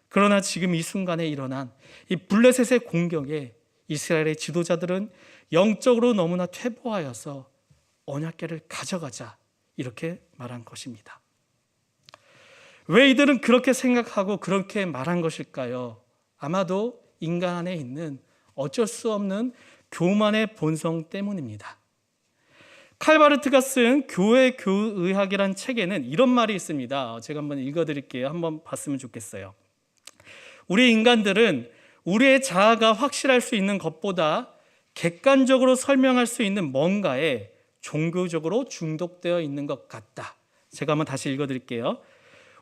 그러나 지금 이 순간에 일어난 이 블레셋의 공격에 이스라엘의 지도자들은 영적으로 너무나 퇴보하여서 언약궤를 가져가자 이렇게 말한 것입니다. 왜 이들은 그렇게 생각하고 그렇게 말한 것일까요? 아마도 인간 안에 있는 어쩔 수 없는 교만의 본성 때문입니다. 칼바르트가 쓴 교회 교의학이라는 책에는 이런 말이 있습니다. 제가 한번 읽어드릴게요. 한번 봤으면 좋겠어요. 우리 인간들은 우리의 자아가 확실할 수 있는 것보다 객관적으로 설명할 수 있는 뭔가에 종교적으로 중독되어 있는 것 같다. 제가 한번 다시 읽어드릴게요.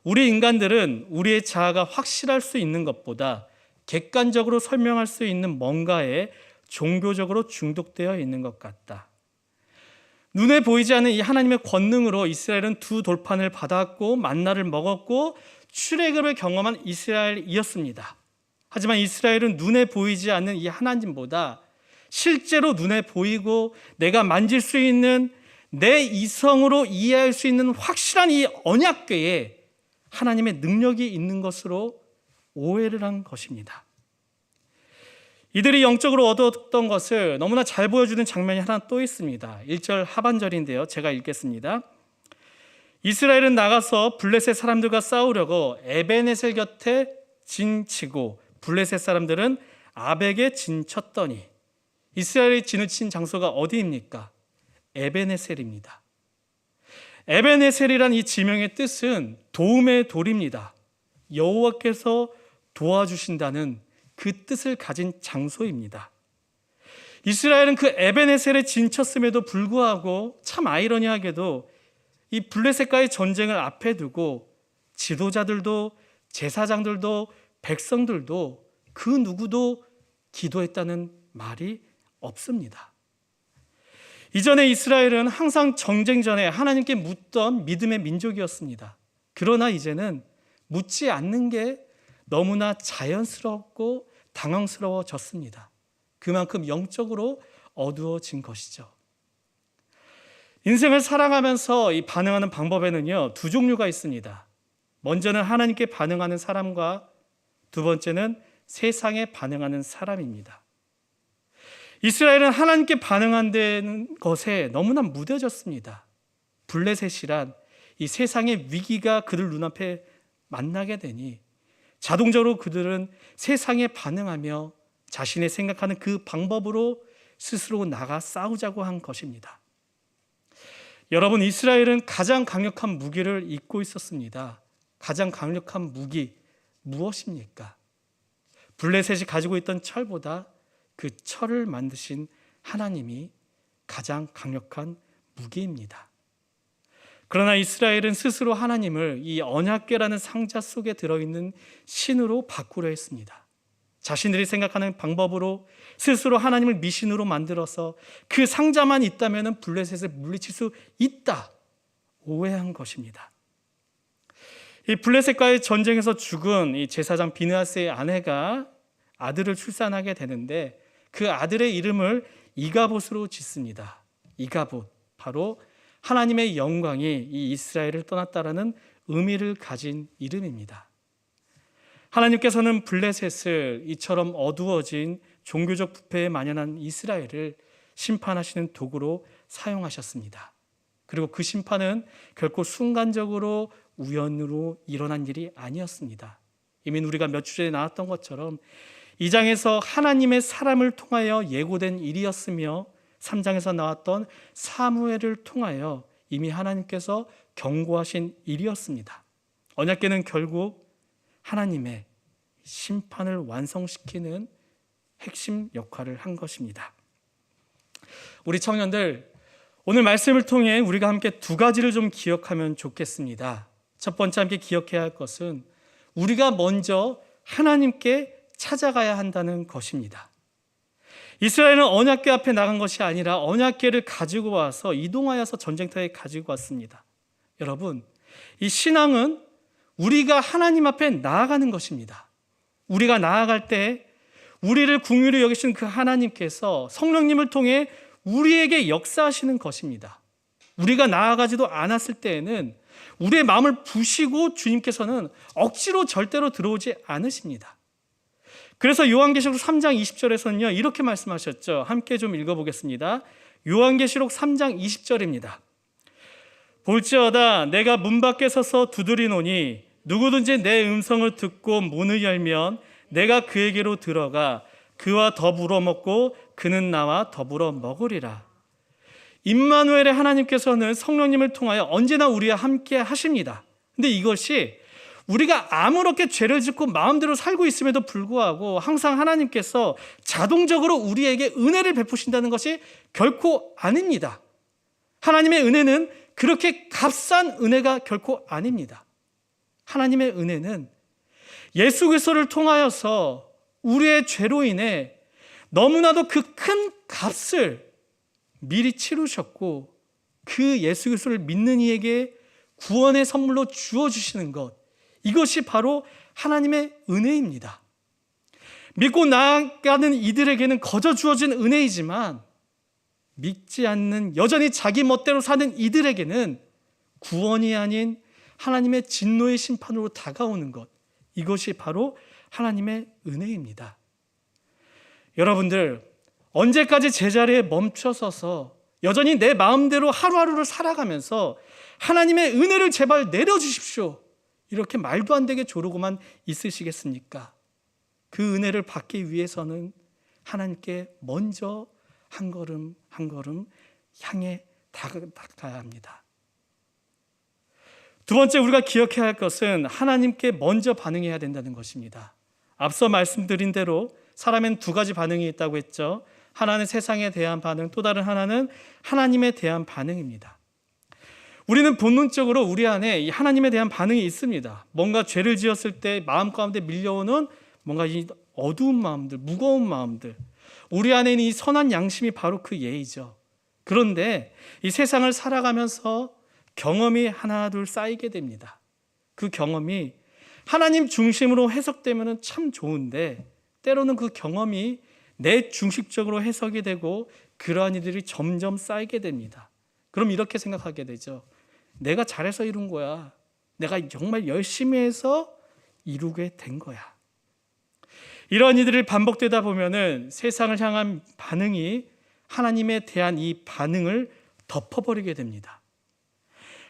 우리 인간들은 우리의 자아가 확실할 수 있는 것보다 객관적으로 설명할 수 있는 뭔가에 종교적으로 중독되어 있는 것 같다. 눈에 보이지 않는 이 하나님의 권능으로 이스라엘은 두 돌판을 받았고 만나를 먹었고 출애굽을 경험한 이스라엘이었습니다. 하지만 이스라엘은 눈에 보이지 않는 이 하나님보다 실제로 눈에 보이고 내가 만질 수 있는 내 이성으로 이해할 수 있는 확실한 이 언약궤에 하나님의 능력이 있는 것으로 오해를 한 것입니다. 이들이 영적으로 얻었던 것을 너무나 잘 보여주는 장면이 하나 또 있습니다. 1절 하반절인데요. 제가 읽겠습니다. 이스라엘은 나가서 블레셋 사람들과 싸우려고 에베네셀 곁에 진치고 블레셋 사람들은 아벡에 진쳤더니 이스라엘이 진을 친 장소가 어디입니까? 에베네셀입니다. 에베네셀이란 이 지명의 뜻은 도움의 돌입니다. 여호와께서 도와주신다는 그 뜻을 가진 장소입니다. 이스라엘은 그 에베네셀에 진쳤음에도 불구하고 참 아이러니하게도 이 블레셋과의 전쟁을 앞에 두고 지도자들도 제사장들도 백성들도 그 누구도 기도했다는 말이 없습니다. 이전에 이스라엘은 항상 전쟁 전에 하나님께 묻던 믿음의 민족이었습니다. 그러나 이제는 묻지 않는 게 너무나 자연스럽고 당황스러워졌습니다. 그만큼 영적으로 어두워진 것이죠. 인생을 살아가면서 이 반응하는 방법에는요, 두 종류가 있습니다. 먼저는 하나님께 반응하는 사람과 두 번째는 세상에 반응하는 사람입니다. 이스라엘은 하나님께 반응한다는 것에 너무나 무뎌졌습니다. 블레셋이란 이 세상의 위기가 그들 눈앞에 만나게 되니 자동적으로 그들은 세상에 반응하며 자신의 생각하는 그 방법으로 스스로 나가 싸우자고 한 것입니다. 여러분, 이스라엘은 가장 강력한 무기를 입고 있었습니다. 가장 강력한 무기 무엇입니까? 블레셋이 가지고 있던 철보다 그 철을 만드신 하나님이 가장 강력한 무기입니다. 그러나 이스라엘은 스스로 하나님을 이 언약궤라는 상자 속에 들어있는 신으로 바꾸려 했습니다. 자신들이 생각하는 방법으로 스스로 하나님을 미신으로 만들어서 그 상자만 있다면 블레셋을 물리칠 수 있다, 오해한 것입니다. 이 블레셋과의 전쟁에서 죽은 이 제사장 비느하스의 아내가 아들을 출산하게 되는데 그 아들의 이름을 이가봇으로 짓습니다. 이가봇, 바로 하나님의 영광이 이 이스라엘을 떠났다라는 의미를 가진 이름입니다. 하나님께서는 블레셋을 이처럼 어두워진 종교적 부패에 만연한 이스라엘을 심판하시는 도구로 사용하셨습니다. 그리고 그 심판은 결코 순간적으로 우연으로 일어난 일이 아니었습니다. 이미 우리가 몇 주 전에 나왔던 것처럼 2장에서 하나님의 사람을 통하여 예고된 일이었으며 3장에서 나왔던 사무엘을 통하여 이미 하나님께서 경고하신 일이었습니다. 언약궤는 결국 하나님의 심판을 완성시키는 핵심 역할을 한 것입니다. 우리 청년들, 오늘 말씀을 통해 우리가 함께 두 가지를 좀 기억하면 좋겠습니다. 첫 번째 함께 기억해야 할 것은 우리가 먼저 하나님께 찾아가야 한다는 것입니다. 이스라엘은 언약궤 앞에 나간 것이 아니라 언약궤를 가지고 와서 이동하여서 전쟁터에 가지고 왔습니다. 여러분, 이 신앙은 우리가 하나님 앞에 나아가는 것입니다. 우리가 나아갈 때 우리를 긍휼히 여기신 그 하나님께서 성령님을 통해 우리에게 역사하시는 것입니다. 우리가 나아가지도 않았을 때에는 우리의 마음을 부시고 주님께서는 억지로 절대로 들어오지 않으십니다. 그래서 요한계시록 3장 20절에서는요 이렇게 말씀하셨죠. 함께 좀 읽어보겠습니다. 요한계시록 3장 20절입니다. 볼지어다 내가 문 밖에 서서 두드리노니 누구든지 내 음성을 듣고 문을 열면 내가 그에게로 들어가 그와 더불어 먹고 그는 나와 더불어 먹으리라. 임마누엘의 하나님께서는 성령님을 통하여 언제나 우리와 함께 하십니다. 근데 이것이 우리가 아무렇게 죄를 짓고 마음대로 살고 있음에도 불구하고 항상 하나님께서 자동적으로 우리에게 은혜를 베푸신다는 것이 결코 아닙니다. 하나님의 은혜는 그렇게 값싼 은혜가 결코 아닙니다. 하나님의 은혜는 예수 그리스도를 통하여서 우리의 죄로 인해 너무나도 그 큰 값을 미리 치르셨고 그 예수 그리스도를 믿는 이에게 구원의 선물로 주어주시는 것, 이것이 바로 하나님의 은혜입니다. 믿고 나아가는 이들에게는 거저 주어진 은혜이지만 믿지 않는 여전히 자기 멋대로 사는 이들에게는 구원이 아닌 하나님의 진노의 심판으로 다가오는 것, 이것이 바로 하나님의 은혜입니다. 여러분들, 언제까지 제자리에 멈춰서서 여전히 내 마음대로 하루하루를 살아가면서 하나님의 은혜를 제발 내려주십시오, 이렇게 말도 안 되게 조르고만 있으시겠습니까? 그 은혜를 받기 위해서는 하나님께 먼저 한 걸음 한 걸음 향해 다가가야 합니다. 두 번째 우리가 기억해야 할 것은 하나님께 먼저 반응해야 된다는 것입니다. 앞서 말씀드린 대로 사람엔 두 가지 반응이 있다고 했죠. 하나는 세상에 대한 반응, 또 다른 하나는 하나님에 대한 반응입니다. 우리는 본능적으로 우리 안에 이 하나님에 대한 반응이 있습니다. 뭔가 죄를 지었을 때 마음 가운데 밀려오는 뭔가 이 어두운 마음들, 무거운 마음들, 우리 안에 있는 이 선한 양심이 바로 그 예이죠. 그런데 이 세상을 살아가면서 경험이 하나 둘 쌓이게 됩니다. 그 경험이 하나님 중심으로 해석되면 참 좋은데 때로는 그 경험이 내 중심적으로 해석이 되고 그러한 이들이 점점 쌓이게 됩니다. 그럼 이렇게 생각하게 되죠. 내가 잘해서 이룬 거야. 내가 정말 열심히 해서 이루게 된 거야. 이러한 이들을 반복되다 보면은 세상을 향한 반응이 하나님에 대한 이 반응을 덮어버리게 됩니다.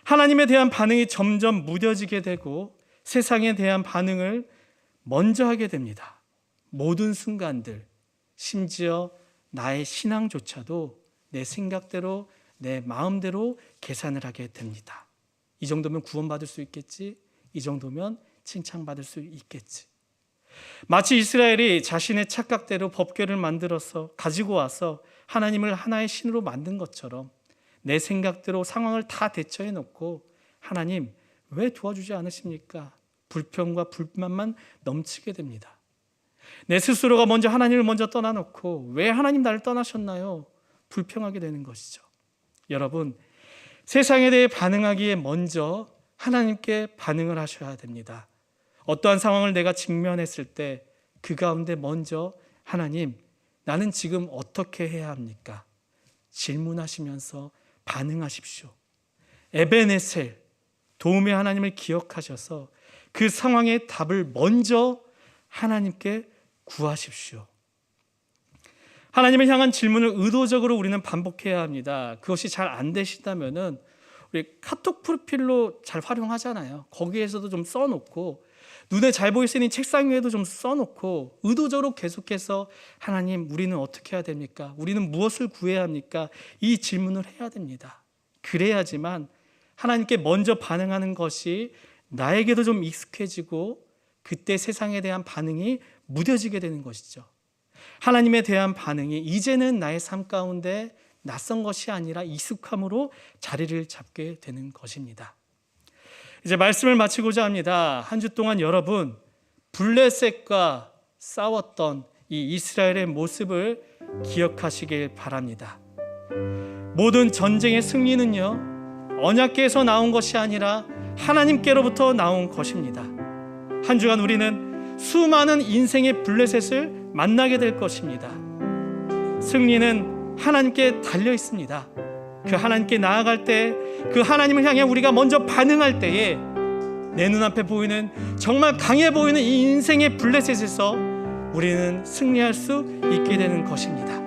하나님에 대한 반응이 점점 무뎌지게 되고 세상에 대한 반응을 먼저 하게 됩니다. 모든 순간들, 심지어 나의 신앙조차도 내 생각대로, 내 마음대로 계산을 하게 됩니다. 이 정도면 구원받을 수 있겠지? 이 정도면 칭찬받을 수 있겠지? 마치 이스라엘이 자신의 착각대로 법궤를 만들어서 가지고 와서 하나님을 하나의 신으로 만든 것처럼 내 생각대로 상황을 다 대처해 놓고 하나님 왜 도와주지 않으십니까? 불평과 불만만 넘치게 됩니다. 내 스스로가 먼저 하나님을 먼저 떠나놓고 왜 하나님 나를 떠나셨나요? 불평하게 되는 것이죠. 여러분, 세상에 대해 반응하기에 먼저 하나님께 반응을 하셔야 됩니다. 어떠한 상황을 내가 직면했을 때 그 가운데 먼저 하나님, 나는 지금 어떻게 해야 합니까? 질문하시면서 반응하십시오. 에베네셀, 도움의 하나님을 기억하셔서 그 상황의 답을 먼저 하나님께 구하십시오. 하나님을 향한 질문을 의도적으로 우리는 반복해야 합니다. 그것이 잘 안 되신다면은 우리 카톡 프로필로 잘 활용하잖아요. 거기에서도 좀 써놓고 눈에 잘 보일 수 있는 책상 위에도 좀 써놓고 의도적으로 계속해서 하나님, 우리는 어떻게 해야 됩니까? 우리는 무엇을 구해야 합니까? 이 질문을 해야 됩니다. 그래야지만 하나님께 먼저 반응하는 것이 나에게도 좀 익숙해지고 그때 세상에 대한 반응이 무뎌지게 되는 것이죠. 하나님에 대한 반응이 이제는 나의 삶 가운데 낯선 것이 아니라 익숙함으로 자리를 잡게 되는 것입니다. 이제 말씀을 마치고자 합니다. 한 주 동안 여러분, 블레셋과 싸웠던 이 이스라엘의 모습을 기억하시길 바랍니다. 모든 전쟁의 승리는요, 언약궤에서 나온 것이 아니라 하나님께로부터 나온 것입니다. 한 주간 우리는 수많은 인생의 블레셋을 만나게 될 것입니다. 승리는 하나님께 달려 있습니다. 그 하나님께 나아갈 때, 그 하나님을 향해 우리가 먼저 반응할 때에 내 눈앞에 보이는 정말 강해 보이는 이 인생의 블레셋에서 우리는 승리할 수 있게 되는 것입니다.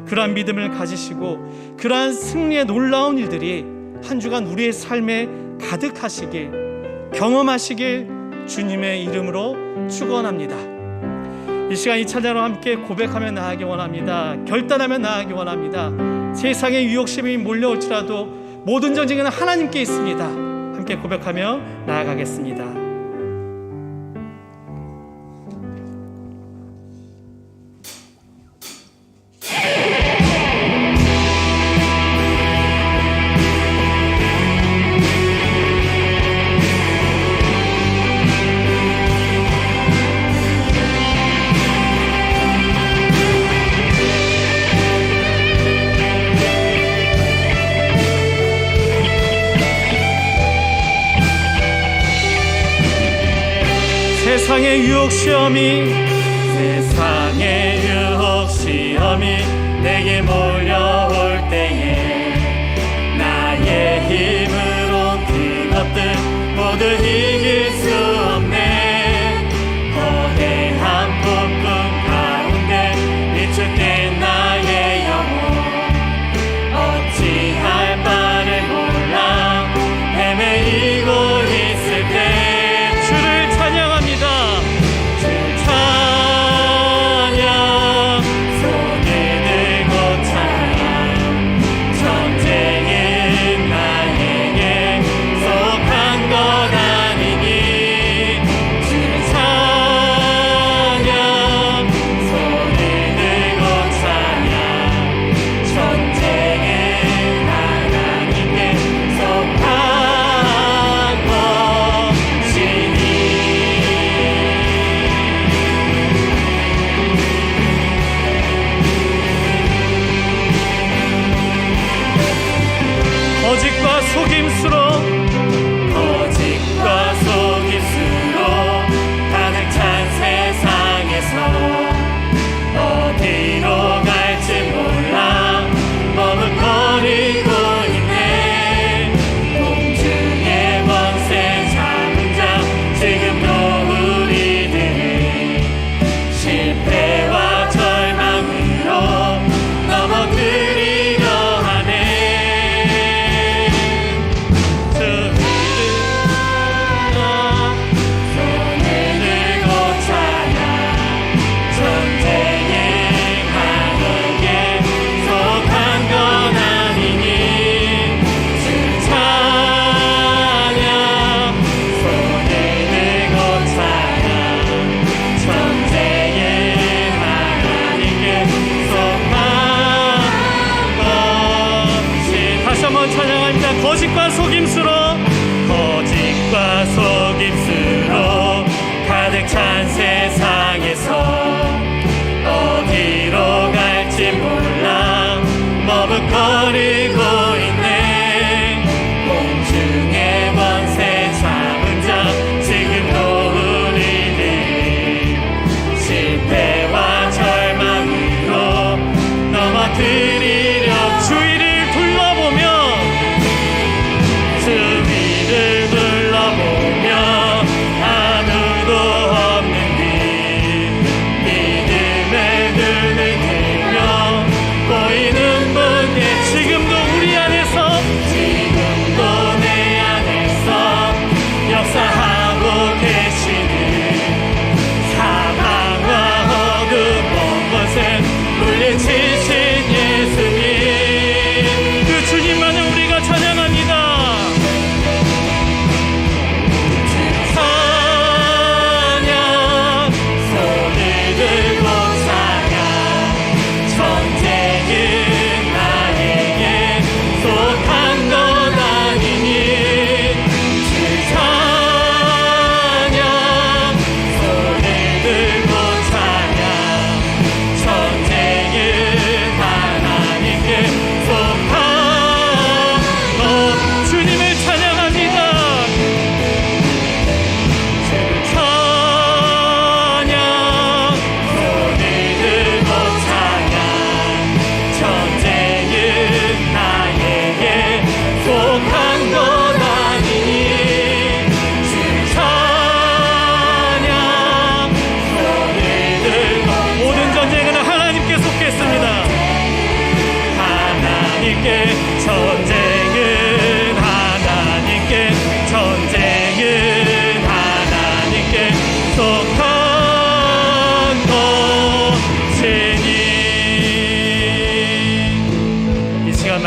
그러한 믿음을 가지시고 그러한 승리의 놀라운 일들이 한 주간 우리의 삶에 가득하시길, 경험하시길 주님의 이름으로 축원합니다. 이 시간 이 찬양으로 함께 고백하며 나아가기 원합니다. 결단하며 나아가기 원합니다. 세상의 유혹심이 몰려올지라도 모든 전쟁은 하나님께 있습니다. 함께 고백하며 나아가겠습니다. 세상의 유혹 시험이 내게 몰려올 때에 나의 힘으로 그것들 모두 이길 수 없네. 거대한 폭풍 가운데 위축된 나의 영혼 어찌할 바를 몰라 헤매이고 있을 때 주를 찬양합니다. 속임수로 가득 찬 세상에서 어디로 갈지 몰라 머뭇거리고 있네. 공중의 원세 잡은 자 지금도 우리를 실패와 절망으로 넘어뜨리려 주위를 둘러보며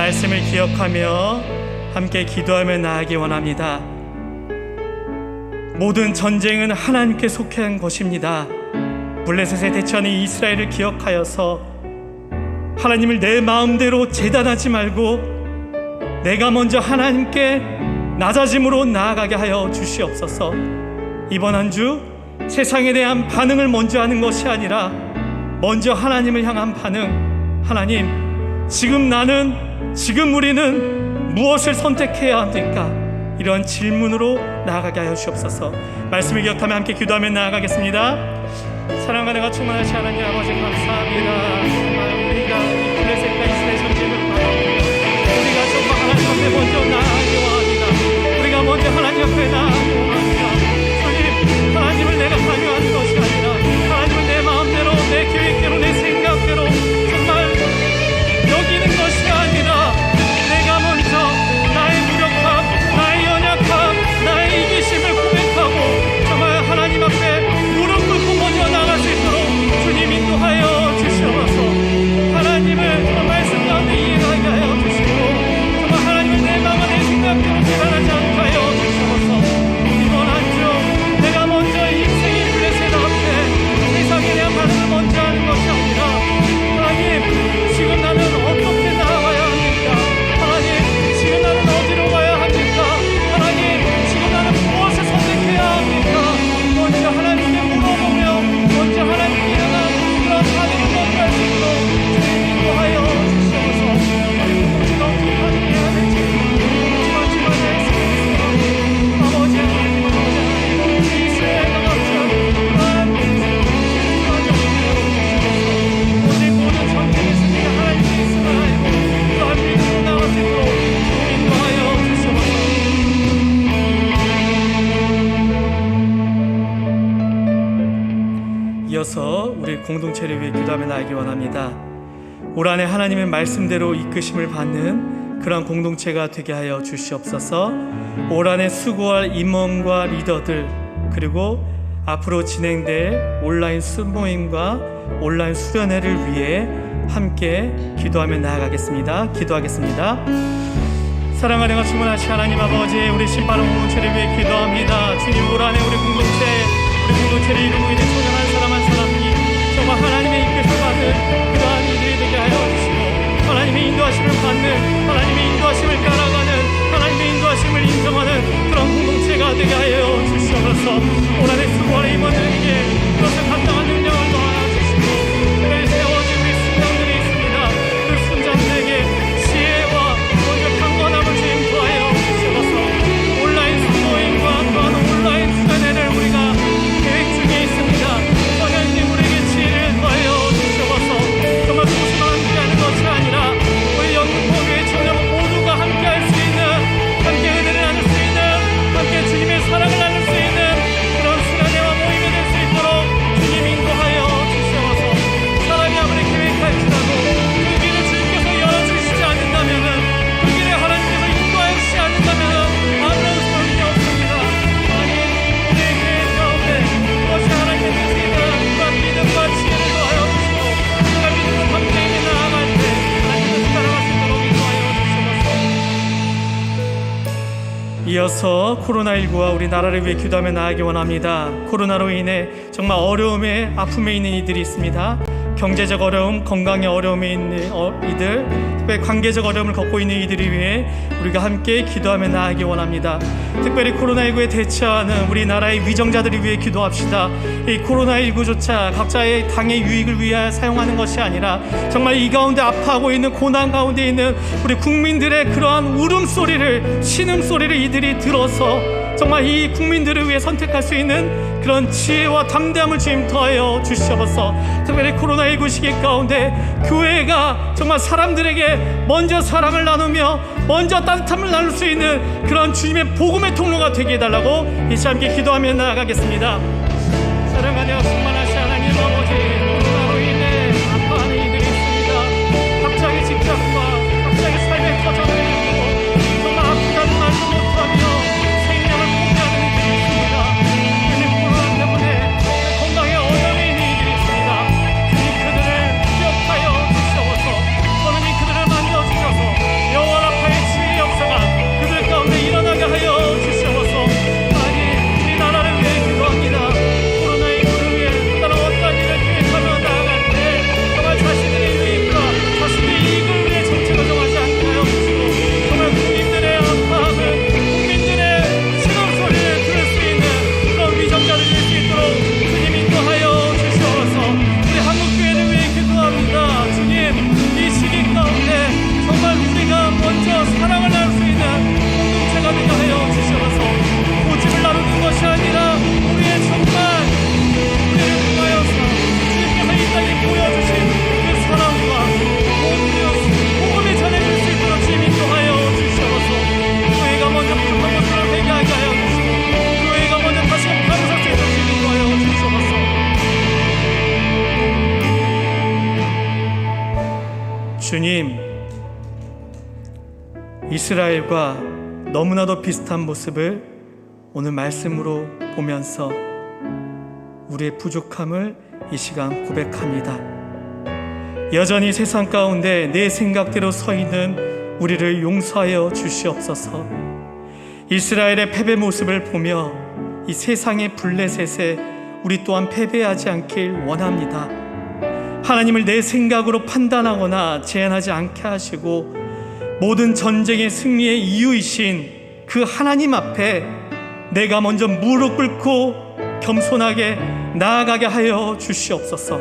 말씀을 기억하며 함께 기도하며 나아가기 원합니다. 모든 전쟁은 하나님께 속해 한 것입니다. 블레셋에 대처하는 이스라엘을 기억하여서 하나님을 내 마음대로 재단하지 말고 내가 먼저 하나님께 낮아짐으로 나아가게 하여 주시옵소서. 이번 한 주 세상에 대한 반응을 먼저 하는 것이 아니라 먼저 하나님을 향한 반응. 하나님, 지금 우리는 무엇을 선택해야 합니까? 이런 질문으로 나아가게 하여 주옵소서. 말씀을 기억하며 함께 기도하며 나아가겠습니다. 사랑과 내가 충만하신 하나님 아버지 감사합니다. 정말 우리가 이 블레셋과 이스라엘 전쟁을 봐요. 우리가 정말 하나님 앞에 먼저 나아가기 원합니다. 우리가 먼저 하나님 앞에 나아가기 원합니다. 주님, 하나님을 내가 강요하는 것이 아니라 하나님을 내 마음대로, 내 계획대로, 내 생각대로 정말 여기는 것이 아니라 내가 먼저 나의 무력함, 나의 연약함, 나의 이기심을 고백하고 정말 하나님 앞에 무릎 꿇고 먼저 나갈 수 있도록 주님 인도하여 주시옵소서. 하나님을 정말 말씀 가운데 이해하게 하여 주시고 정말 하나님을 내 마음과 내 생각대로 재단하지 않게 하여 주시옵소서. 이번 한 주 내가 먼저 인생의 블레셋 앞에 세상에 대한 반응을 먼저 하는 것이 아니라 하나님, 지금 나는 어떻게 나아가야 합니까? 하나님, 지금 나는 어디로 가야 합니까? 하나님, 지금 나는 무엇을 선택해야 합니까? 먼저 하나님께 물어보며 먼저 하나님께 향한 그런 반응을 먼저 할 수 있도록 주님 인도하여 주시옵소서. 우리 공동체가 어떻게 반응해야 될지 마지막 말씀입니다. 아버지 하나님, 이스라엘과 같은 그러한 오직 모든 전쟁의 승리가 하나님께 있음을 알고 그러한 믿음으로 나갈 수 있도록 주님 인도하여 주시옵소서. 이어서 우리 공동체를 위해 기도하며 나아가기 원합니다. 올 한해 하나님의 말씀대로 이끄심을 받는 그런 공동체가 되게 하여 주시옵소서. 올 한해 수고할 임원과 리더들, 그리고 앞으로 진행될 온라인 수모임과 온라인 수련회를 위해 함께 기도하며 나아가겠습니다. 기도하겠습니다. 사랑하는 것 충만하신 하나님 아버지, 우리 신바람 공동체를 위해 기도합니다. 주님, 올 한해 우리 공동체를 이루고 있는 소년 한 사람 한 사람이 정말 하나님의 이끄심을 받는 그러한 이들이 되게 하여 주시고 하나님의 인도하심을 받는, 하나님의 인도하심을 따라가는, 하나님의 인도하심을 인정하는 그런 공동체가 되게 하여 주시옵소서. 올 한해 수고하는 임원들에게 그것을 감당한 능력을 더하여주시고 그를 세워진 우리 순장들이 있습니다. 그 순장들에게 지혜와 먼저 강건함을 주님 더하여 주시옵소서. 온라인 수모임과 또한 온라인 수련회를 우리가 계획 중에 있습니다. 선생님, 우리에게 지혜를 더하여 주시옵소서. 정말 소수만 함께하는 것이 아니라 우리 영국교회 청년 모두가 함께할 수 있는, 함께 은혜를 나눌 수 있는, 함께 주님의 사랑을 나눌 수 있는 그런 수련회와 모임이 될 수 있도록 주님 인도하여 주시옵소서. 사람이 아무리 계획할지라도 그 길을 주님께서 열어주시지 않는다면, 그 길에 하나님께서 인도하여 주시지 않는다면 아무런 소용이 없습니다. 아니, 우리의 계획 가운데 그것이 하나님의 뜻이든 그런 믿음과 지혜를 더하여 주시고 그런 믿음과 함께 나아갈 때 하나님의 뜻 따라갈 수 있도록 인도하여 주시옵소서. 이어서 코로나19와 우리 나라를 위해 기도하며 나아가기 원합니다. 코로나로 인해 정말 어려움에 아픔에 있는 이들이 있습니다. 경제적 어려움, 건강의 어려움에 있는 이들, 특별히 관계적 어려움을 겪고 있는 이들을 위해 우리가 함께 기도하며 나아가기 원합니다. 특별히 코로나19에 대처하는 우리나라의 위정자들을 위해 기도합시다. 이 코로나19조차 각자의 당의 유익을 위하여 사용하는 것이 아니라 정말 이 가운데 아파하고 있는 고난 가운데 있는 우리 국민들의 그러한 울음소리를, 신음소리를 이들이 들어서 정말 이 국민들을 위해 선택할 수 있는 그런 지혜와 담대함을 주님 더하여 주시옵소서. 특별히 코로나19 시기 가운데 교회가 정말 사람들에게 먼저 사랑을 나누며 먼저 따뜻함을 나눌 수 있는 그런 주님의 복음의 통로가 되게 해달라고 이 시간 함께 기도하며 나아가겠습니다. 사랑하며 충만하신 하나님 아버지, 코로나로 인해 아파하는 이들이 있습니다. 각자의 직장과 각자의 삶의 터전을 잃고 정말 아프다는 말도 못하며 생명을 포기하는 이들이 있습니다. 주님, 코로나 때문에 건강에 어려움이 있는 이들이 있습니다. 주님, 그들을 기억하여 주시옵소서. 하나님, 그들을 만져주셔서 주님, 이스라엘과 너무나도 비슷한 모습을 오늘 말씀으로 보면서 우리의 부족함을 이 시간 고백합니다. 여전히 세상 가운데 내 생각대로 서 있는 우리를 용서하여 주시옵소서. 이스라엘의 패배 모습을 보며 이 세상의 블레셋에 우리 또한 패배하지 않길 원합니다. 하나님을 내 생각으로 판단하거나 제한하지 않게 하시고 모든 전쟁의 승리의 이유이신 그 하나님 앞에 내가 먼저 무릎 꿇고 겸손하게 나아가게 하여 주시옵소서.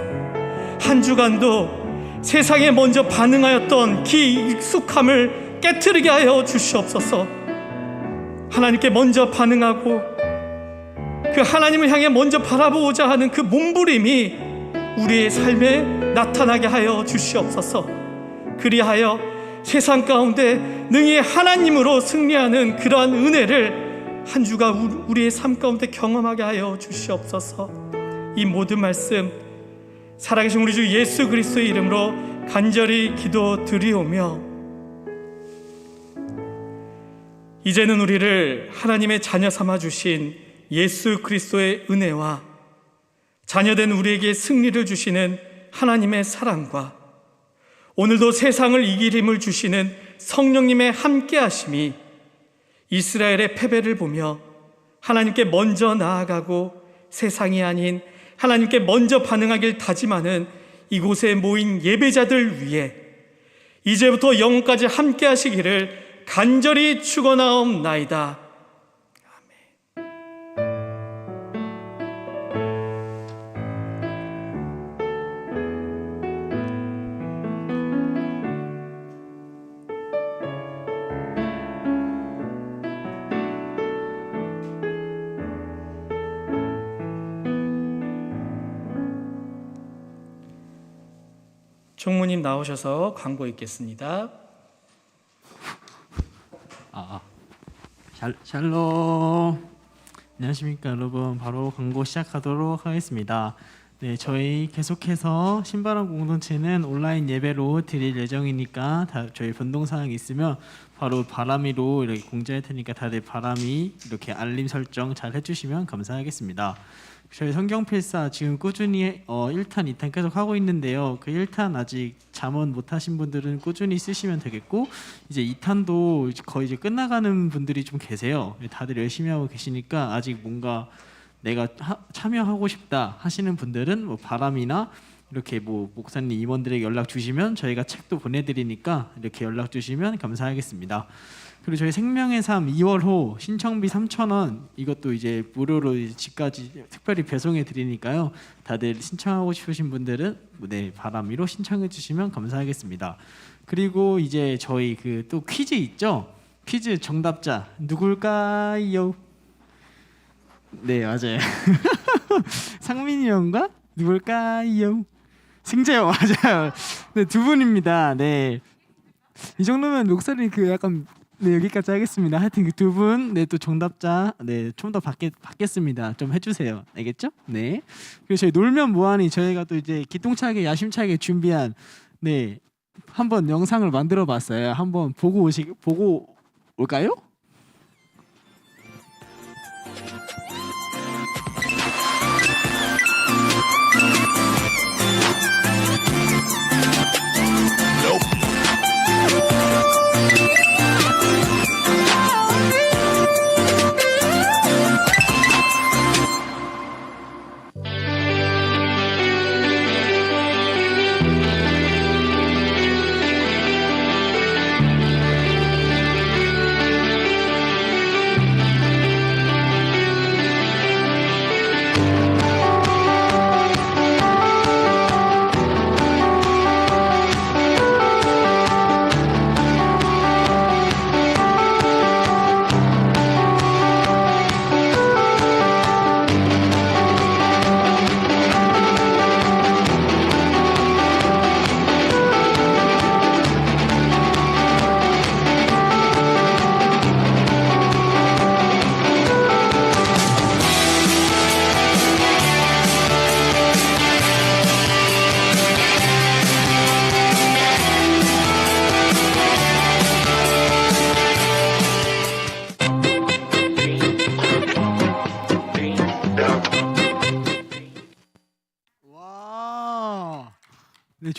한 주간도 세상에 먼저 반응하였던 그 익숙함을 깨트리게 하여 주시옵소서. 하나님께 먼저 반응하고 그 하나님을 향해 먼저 바라보고자 하는 그 몸부림이 우리의 삶에 나타나게 하여 주시옵소서. 그리하여 세상 가운데 능히 하나님으로 승리하는 그러한 은혜를 한 주가 우리의 삶 가운데 경험하게 하여 주시옵소서. 이 모든 말씀 살아계신 우리 주 예수 그리스도의 이름으로 간절히 기도드리오며, 이제는 우리를 하나님의 자녀 삼아 주신 예수 그리스도의 은혜와 자녀된 우리에게 승리를 주시는 하나님의 사랑과 오늘도 세상을 이길 힘을 주시는 성령님의 함께하심이 이스라엘의 패배를 보며 하나님께 먼저 나아가고 세상이 아닌 하나님께 먼저 반응하길 다짐하는 이곳에 모인 예배자들 위해 이제부터 영원까지 함께하시기를 간절히 축원하옵나이다. 총무님 나오셔서 광고 읽겠습니다. 샬롬. 안녕하십니까 여러분. 바로 광고 시작하도록 하겠습니다. 네, 저희 계속해서 신바람 공동체는 온라인 예배로 드릴 예정이니까 저희 변동사항이 있으면 바로 바람이로 이렇게 공지할 테니까 다들 바람이 이렇게 알림 설정 잘 해주시면 감사하겠습니다. 저희 성경필사 지금 꾸준히 1탄, 2탄 계속 하고 있는데요. 그 1탄 아직 잠원 못하신 분들은 꾸준히 쓰시면 되겠고, 이제 2탄도 거의 이제 끝나가는 분들이 좀 계세요. 다들 열심히 하고 계시니까 아직 뭔가 내가 참여하고 싶다 하시는 분들은 뭐 바람이나 이렇게 뭐 목사님 임원들에게 연락 주시면 저희가 책도 보내드리니까 이렇게 연락 주시면 감사하겠습니다. 그리고 저희 생명의 삶 2월호 신청비 3,000원 이것도 이제 무료로 집까지 특별히 배송해 드리니까요. 다들 신청하고 싶으신 분들은 네, 바람이로 신청해 주시면 감사하겠습니다. 그리고 이제 저희 그 또 퀴즈 있죠? 퀴즈 정답자 누굴까요? 네, 맞아요. 상민이 형과 누굴까요? 승재 형 맞아요. 네, 두 분입니다. 네. 이 정도면 목소리 그 약간 네, 여기까지 하겠습니다. 하여튼 그 두 분, 네, 또 정답자, 네, 좀 더 받겠습니다. 좀 해주세요. 알겠죠? 네. 그리고 저희 놀면 뭐하니 저희가 또 이제 기똥차게 야심차게 준비한 네, 한번 영상을 만들어봤어요. 한번 보고 올까요?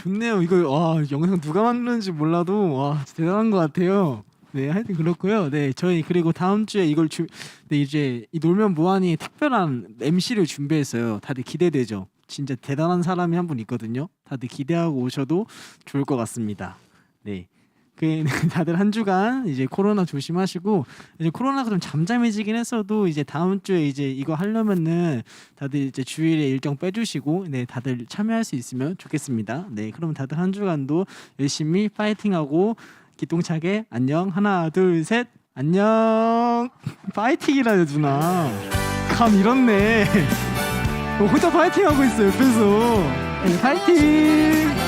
좋네요. 이거 와 영상 누가 만드는지 몰라도 와 대단한 것 같아요. 네, 하여튼 그렇고요. 네, 저희 그리고 다음 주에 네, 이제 이 놀면 뭐하니 특별한 MC를 준비했어요. 다들 기대되죠? 진짜 대단한 사람이 한 분 있거든요. 다들 기대하고 오셔도 좋을 것 같습니다. 네. 다들 한 주간 이제 코로나 조심하시고 이제 코로나가 좀 잠잠해지긴 했어도 이제 다음 주에 이제 이거 하려면은 다들 이제 주일에 일정 빼주시고 네 다들 참여할 수 있으면 좋겠습니다. 네 그럼 다들 한 주간도 열심히 파이팅하고 기똥차게 안녕 하나 둘 셋 안녕 파이팅이라요 누나 감 잃었네 혼자 파이팅하고 있어 옆에서 네, 파이팅.